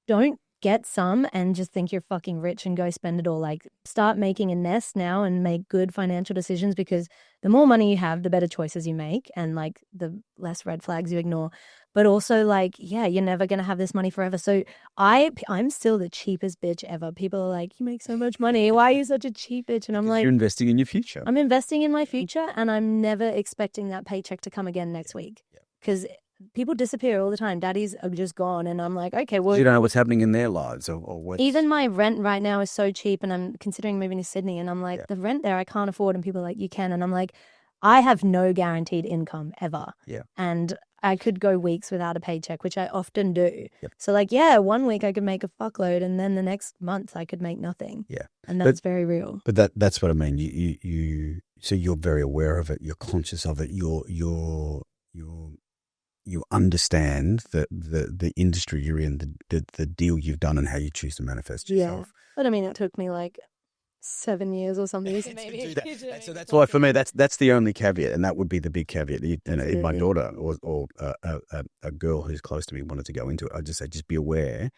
don't get some and just think you're fucking rich and go spend it all. Like, start making a nest now and make good financial decisions because the more money you have, the better choices you make and, like, the less red flags you ignore. But also, like, yeah, you're never going to have this money forever. So I'm still the cheapest bitch ever. People are like, you make so much money. Why are you such a cheap bitch? And I'm like, you're investing in your future. I'm investing in my future and I'm never expecting that paycheck to come again next week because people disappear all the time. Daddies are just gone. And I'm like, okay, well. You don't know what's happening in their lives or what. Even my rent right now is so cheap and I'm considering moving to Sydney and I'm like, the rent there I can't afford. And people are like, you can. And I'm like, I have no guaranteed income ever. Yeah. And I could go weeks without a paycheck, which I often do. Yep. So like, yeah, 1 week I could make a fuckload and then the next month I could make nothing. Yeah. And that's very real. But that's what I mean. So you're very aware of it. You're conscious of it. You understand the industry you're in, the deal you've done and how you choose to manifest yourself. Yeah. But I mean, it took me like 7 years or something. Maybe. So that's why for me, that's the only caveat, and that would be the big caveat. If my daughter or a girl who's close to me wanted to go into it, I'd just say, just be aware.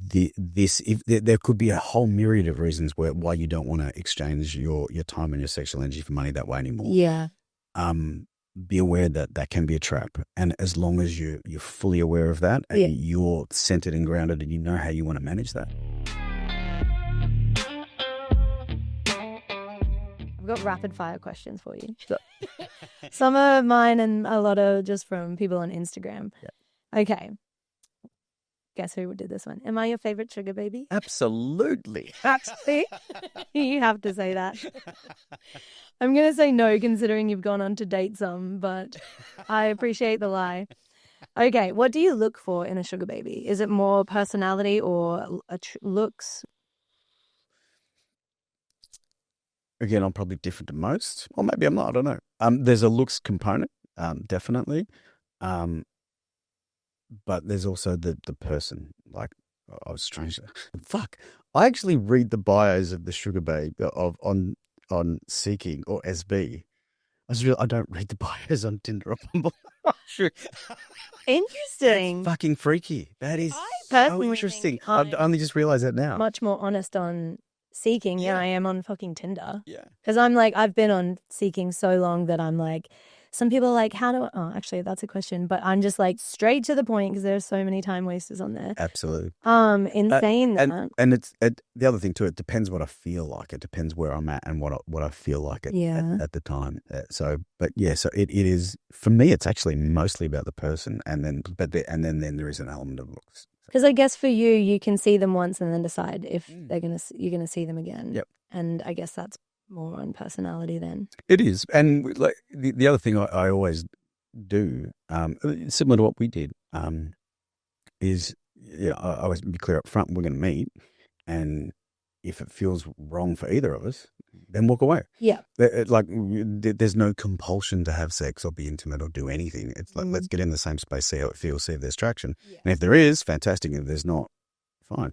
There could be a whole myriad of reasons why you don't want to exchange your time and your sexual energy for money that way anymore. Yeah. Be aware that can be a trap, and as long as you're fully aware of that, and you're centered and grounded, and you know how you want to manage that. I've got rapid fire questions for you. Some are mine and a lot are just from people on Instagram. Yeah. Okay. Guess who did this one? Am I your favorite sugar baby? Absolutely. Actually, you have to say that. I'm going to say no, considering you've gone on to date some, but I appreciate the lie. Okay. What do you look for in a sugar baby? Is it more personality or looks? Again, I'm probably different to most, or maybe I'm not. I don't know. There's a looks component, definitely, but there's also the person. Like, I was strange. Fuck, I actually read the bios of the sugar babe on Seeking or SB. I don't read the bios on Tinder or Bumble. Sure. That's Interesting. fucking freaky. That is I so personally interesting. think I've only just realized that now. much more honest on seeking than Yeah. I am on fucking Tinder. Yeah. Because I'm like, I've been on seeking so long that I'm like, some people are like, how do I, oh, actually, that's a question, but I'm just like straight to the point because there's so many time wasters on there. Absolutely. Insane that. And it's the other thing too. It depends what I feel like. It depends where I'm at and what I feel like at the time. But yeah. So it is for me. It's actually mostly about the person, and then then there is an element of looks. Because I guess for you, you can see them once and then decide if you're gonna see them again. Yep. And I guess that's more on personality then. It is, and like the other thing I always do, similar to what we did, is I always be clear up front. We're going to meet, and if it feels wrong for either of us, then walk away. Yeah. There's no compulsion to have sex or be intimate or do anything. It's like, let's get in the same space, see how it feels, see if there's traction. Yeah. And if there is, fantastic. If there's not, fine.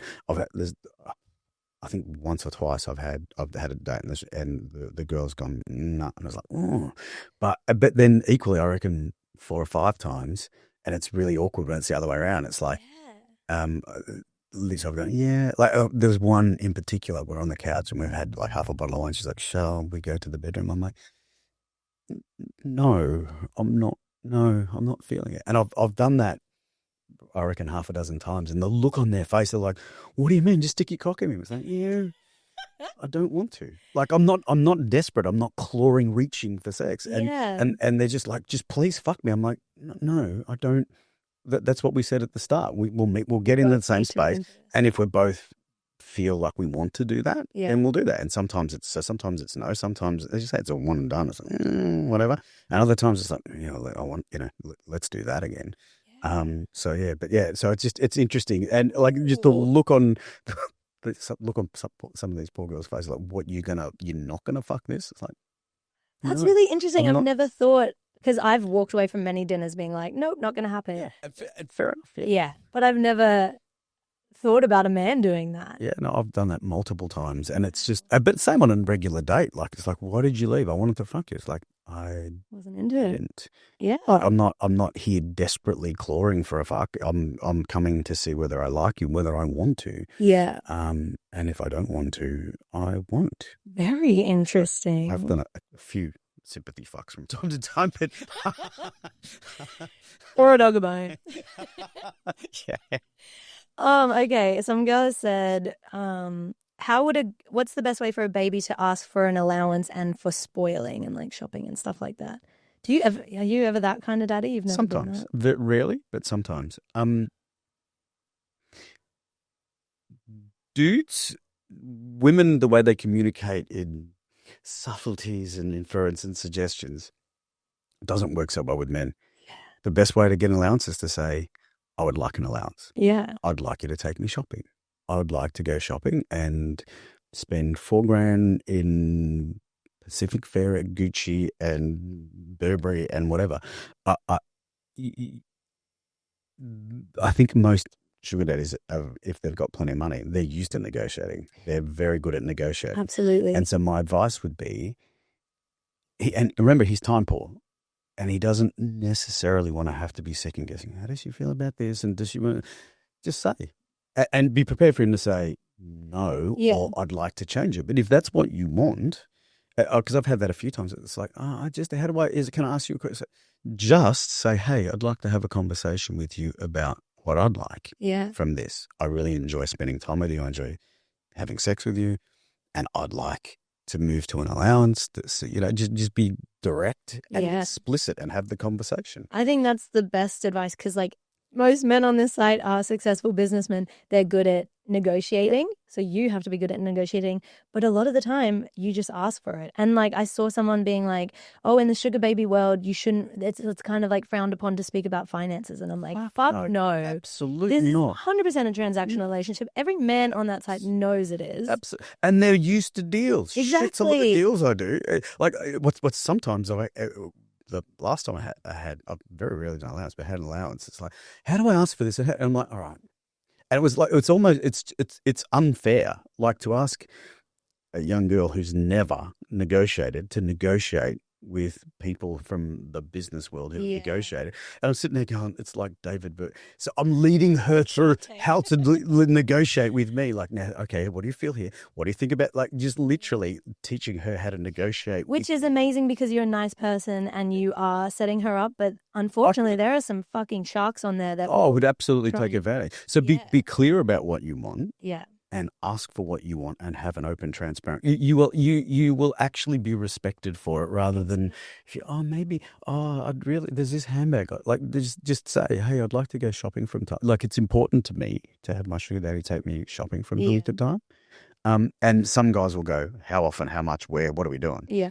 I think once or twice I've had a date and the girl's gone, nah, and I was like, oh. But then equally, I reckon 4 or 5 times, and it's really awkward when it's the other way around. It's like, Liz, I've gone, yeah. Like there was one in particular, we're on the couch and we've had like half a bottle of wine. She's like, shall we go to the bedroom? I'm like, no, I'm not feeling it. And I've done that, I reckon, half a dozen times. And the look on their face, they're like, what do you mean? Just stick your cock in me. It's like, yeah, I don't want to. Like, I'm not desperate. I'm not clawing, reaching for sex. And they're just like, just please fuck me. I'm like, no, I don't. That's what we said at the start. We'll meet. We'll get in the same space, and if we both feel like we want to do that, then we'll do that. And sometimes it's no. Sometimes, as you say, it's a one and done. It's like whatever. And other times it's like, I want, let's do that again. So it's interesting, and like just the look on some of these poor girls' faces, like, what you're not gonna fuck this. It's like, that's really interesting. I've never thought. Because I've walked away from many dinners being like, nope, not going to happen. Yeah, fair enough. Yeah, but I've never thought about a man doing that. Yeah, no, I've done that multiple times. And it's just, but same on a regular date. Like, it's like, why did you leave? I wanted to fuck you. It's like, I wasn't into it. Yeah. I'm not here desperately clawing for a fuck. I'm coming to see whether I like you, whether I want to. Yeah. And if I don't want to, I won't. Very interesting. I've done a few sympathy fucks from time to time, but or a dog a bone. Yeah. Okay. Some girl said, what's the best way for a baby to ask for an allowance and for spoiling and like shopping and stuff like that? Are you ever that kind of daddy? You've never sometimes, done that? Rarely, but sometimes. Dudes, women, the way they communicate in subtleties and inference and suggestions doesn't work so well with men. Yeah. The best way to get an allowance is to say, I would like an allowance. Yeah. I'd like you to take me shopping. I would like to go shopping and spend $4,000 in Pacific Fair at Gucci and Burberry and whatever. I think most sugar daddies, if they've got plenty of money, they're used to negotiating. They're very good at negotiating. Absolutely. And so my advice would be, and remember, he's time poor, and he doesn't necessarily want to have to be second guessing. How does she feel about this? And does she want to just say, and be prepared for him to say no, or I'd like to change it. But if that's what you want, because I've had that a few times, it's like, can I ask you a question? Just say, hey, I'd like to have a conversation with you about what I'd like from this. I really enjoy spending time with you. I enjoy having sex with you, and I'd like to move to an allowance. Just be direct and explicit and have the conversation. I think that's the best advice because, like, most men on this site are successful businessmen. They're good at negotiating. So you have to be good at negotiating. But a lot of the time, you just ask for it. And like I saw someone being like, oh, in the sugar baby world, you shouldn't, it's kind of like frowned upon to speak about finances. And I'm like, fuck no. Absolutely this not. This is 100% a transactional relationship. Every man on that site knows it is. Absolutely. And they're used to deals. Exactly. Shit, some of the deals I do. Like what's sometimes the last time I've very rarely done allowance, but I had an allowance. It's like, how do I ask for this? And I'm like, all right. And it was like, it's unfair, like to ask a young girl who's never negotiated to negotiate with people from the business world who have Yeah. negotiated. And I'm sitting there going, it's like David, but so I'm leading her through how to negotiate with me. Like, now, okay, what do you feel here? What do you think about, like, just literally teaching her how to negotiate. Which is amazing because you're a nice person and you are setting her up. But unfortunately, there are some fucking sharks on there that would absolutely take advantage. So be clear about what you want. Yeah. And ask for what you want and have an open, transparent. You will actually be respected for it rather than, I'd really, there's this handbag. Like, just say, hey, I'd like to go shopping from time. Like, it's important to me to have my sugar daddy take me shopping from time to time. And some guys will go, how often, how much, where, what are we doing? Yeah.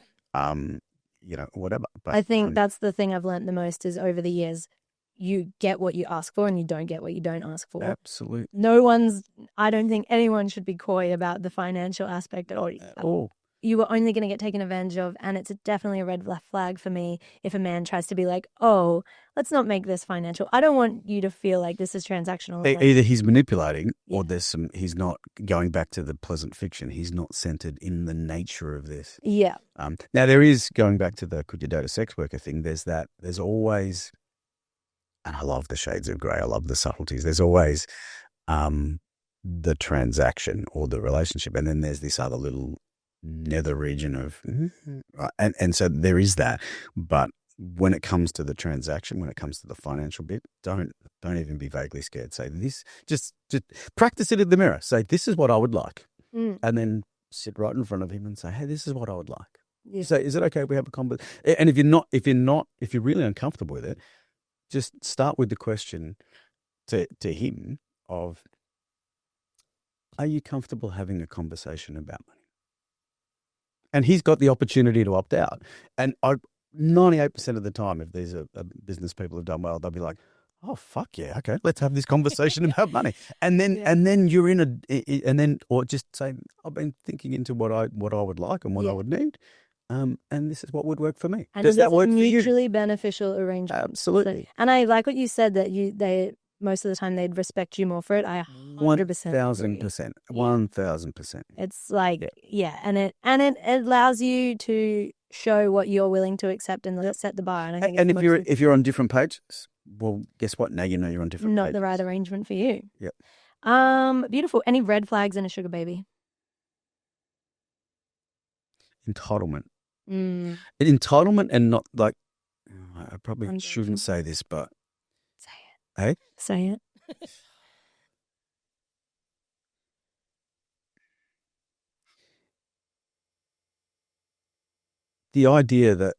Whatever. But I think that's the thing I've learned the most is over the years, you get what you ask for and you don't get what you don't ask for. Absolutely. I don't think anyone should be coy about the financial aspect at all. You are only going to get taken advantage of, and it's definitely a red flag for me if a man tries to be like, oh, let's not make this financial. I don't want you to feel like this is transactional. Either he's manipulating or he's not going back to the pleasant fiction. He's not centered in the nature of this. Yeah. Now, there is, going back to the could you date a sex worker thing, there's always, and I love the shades of grey, I love the subtleties. There's always the transaction or the relationship, and then there's this other little nether region of, and so there is that. But when it comes to the transaction, when it comes to the financial bit, don't even be vaguely scared. Say this, just practice it in the mirror. Say, this is what I would like, and then sit right in front of him and say, hey, this is what I would like. Yeah. Say, is it okay if we have a conversation? And if you're really uncomfortable with it, just start with the question to him of, are you comfortable having a conversation about money? And he's got the opportunity to opt out. And 98% of the time, if there's a business people have done well, they'll be like, oh, fuck yeah, okay, let's have this conversation about money. And then you're or just say, I've been thinking into what I would like and what I would need. And this is what would work for me. And does that work for you? Mutually beneficial arrangement. Absolutely. And I like what you said that they most of the time they'd respect you more for it. I 100%. 1,000%. 1,000%. It's like and it allows you to show what you're willing to accept and set the bar. And I think if you're on different pages, well, guess what? Now you know you're on different pages. Not the right arrangement for you. Yep. Beautiful. Any red flags in a sugar baby? Entitlement. Entitlement, and not like, I probably shouldn't say this, but say it. Hey? Say it. The idea that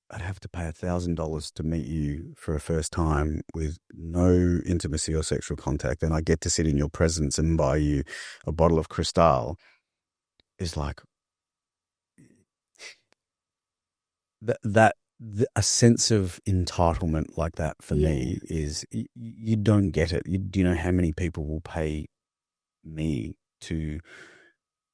I'd have to pay $1,000 to meet you for a first time with no intimacy or sexual contact, and I get to sit in your presence and buy you a bottle of Cristal is like a sense of entitlement like that for me is, you don't get it. Do you know how many people will pay me to?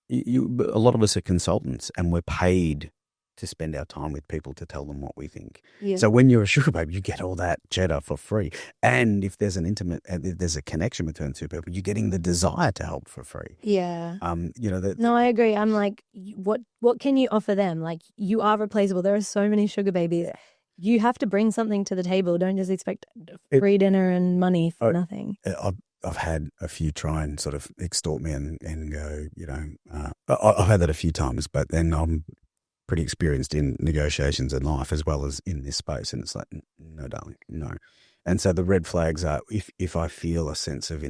A lot of us are consultants, and we're paid to spend our time with people to tell them what we think. Yeah. So when you're a sugar baby, you get all that cheddar for free. And if there's if there's a connection between two people, you're getting the desire to help for free. Yeah. No, I agree. I'm like, what can you offer them? Like, you are replaceable. There are so many sugar babies. You have to bring something to the table. Don't just expect free dinner and money for nothing. I've had a few try and sort of extort me and go, I've had that a few times, but then I'm pretty experienced in negotiations in life as well as in this space. And it's like, no, darling, no. And so the red flags are if I feel a sense of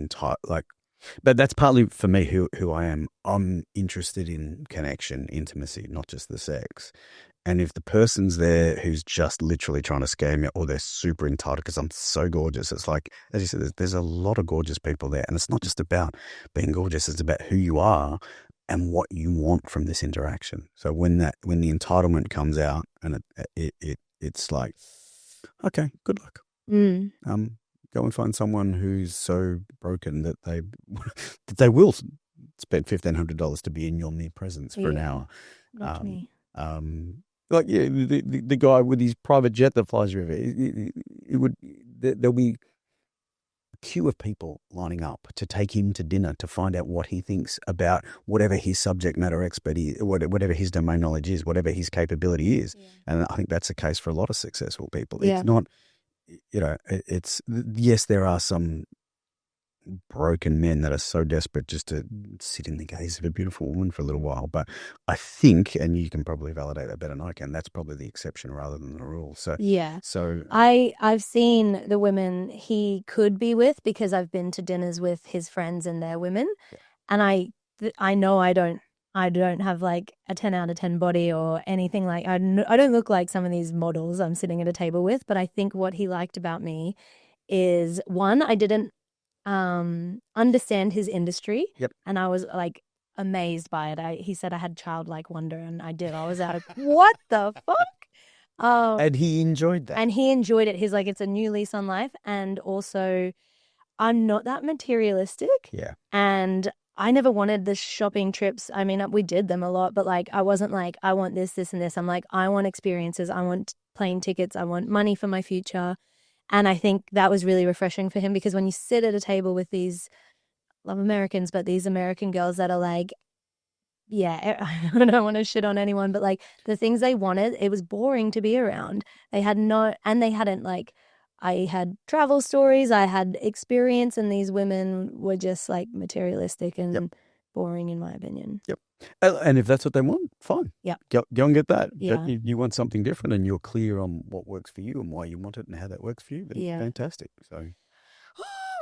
but that's partly for me who I am. I'm interested in connection, intimacy, not just the sex. And if the person's there who's just literally trying to scare me, or they're super entitled because I'm so gorgeous, it's like, as you said, there's a lot of gorgeous people there. And it's not just about being gorgeous, it's about who you are and what you want from this interaction. So when the entitlement comes out, and it's like, okay, good luck. Go and find someone who's so broken that they will spend $1,500 to be in your mere presence for an hour. Not me. The guy with his private jet that flies you over, there'll be queue of people lining up to take him to dinner to find out what he thinks about whatever his subject matter expertise, whatever his domain knowledge is, whatever his capability is. Yeah. And I think that's the case for a lot of successful people. Yeah. It's not, yes, there are some broken men that are so desperate just to sit in the gaze of a beautiful woman for a little while. But I think, and you can probably validate that better than I can, that's probably the exception rather than the rule. So yeah. So I've seen the women he could be with because I've been to dinners with his friends and their women, and I know I don't have like a 10 out of 10 body or anything like I don't look like some of these models I'm sitting at a table with. But I think what he liked about me is, one, I didn't understand his industry. Yep. And I was like amazed by it. He said I had childlike wonder, and I did. I was like, what the fuck? And he enjoyed that. And he enjoyed it. He's like, it's a new lease on life. And also, I'm not that materialistic. Yeah. And I never wanted the shopping trips. I mean, we did them a lot, but like, I wasn't like, I want this, this, and this. I'm like, I want experiences. I want plane tickets. I want money for my future. And I think that was really refreshing for him, because when you sit at a table with these, love Americans, but these American girls that are like, yeah, I don't want to shit on anyone, but like the things they wanted, it was boring to be around. They hadn't like, I had travel stories, I had experience, and these women were just like materialistic and boring in my opinion. Yep. And if that's what they want, fine. Yeah. Go and get that. Yeah. But you want something different and you're clear on what works for you and why you want it and how that works for you, then fantastic. So,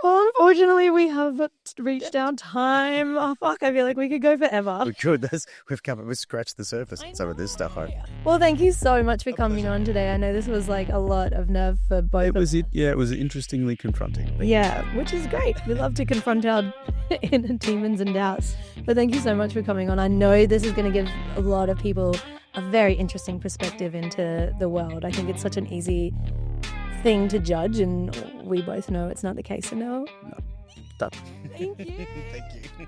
well, unfortunately, we have reached our time. Oh, fuck, I feel like we could go forever. We could. We've scratched the surface on some of this stuff. Well, thank you so much for coming on today. I know this was like a lot of nerve for both of us. It was interestingly confronting. Yeah, which is great. We love to confront our inner demons and doubts. But thank you so much for coming on. I know this is going to give a lot of people a very interesting perspective into the world. I think it's such an easy thing to judge, and we both know it's not the case. So no. Done. Thank you. Thank you.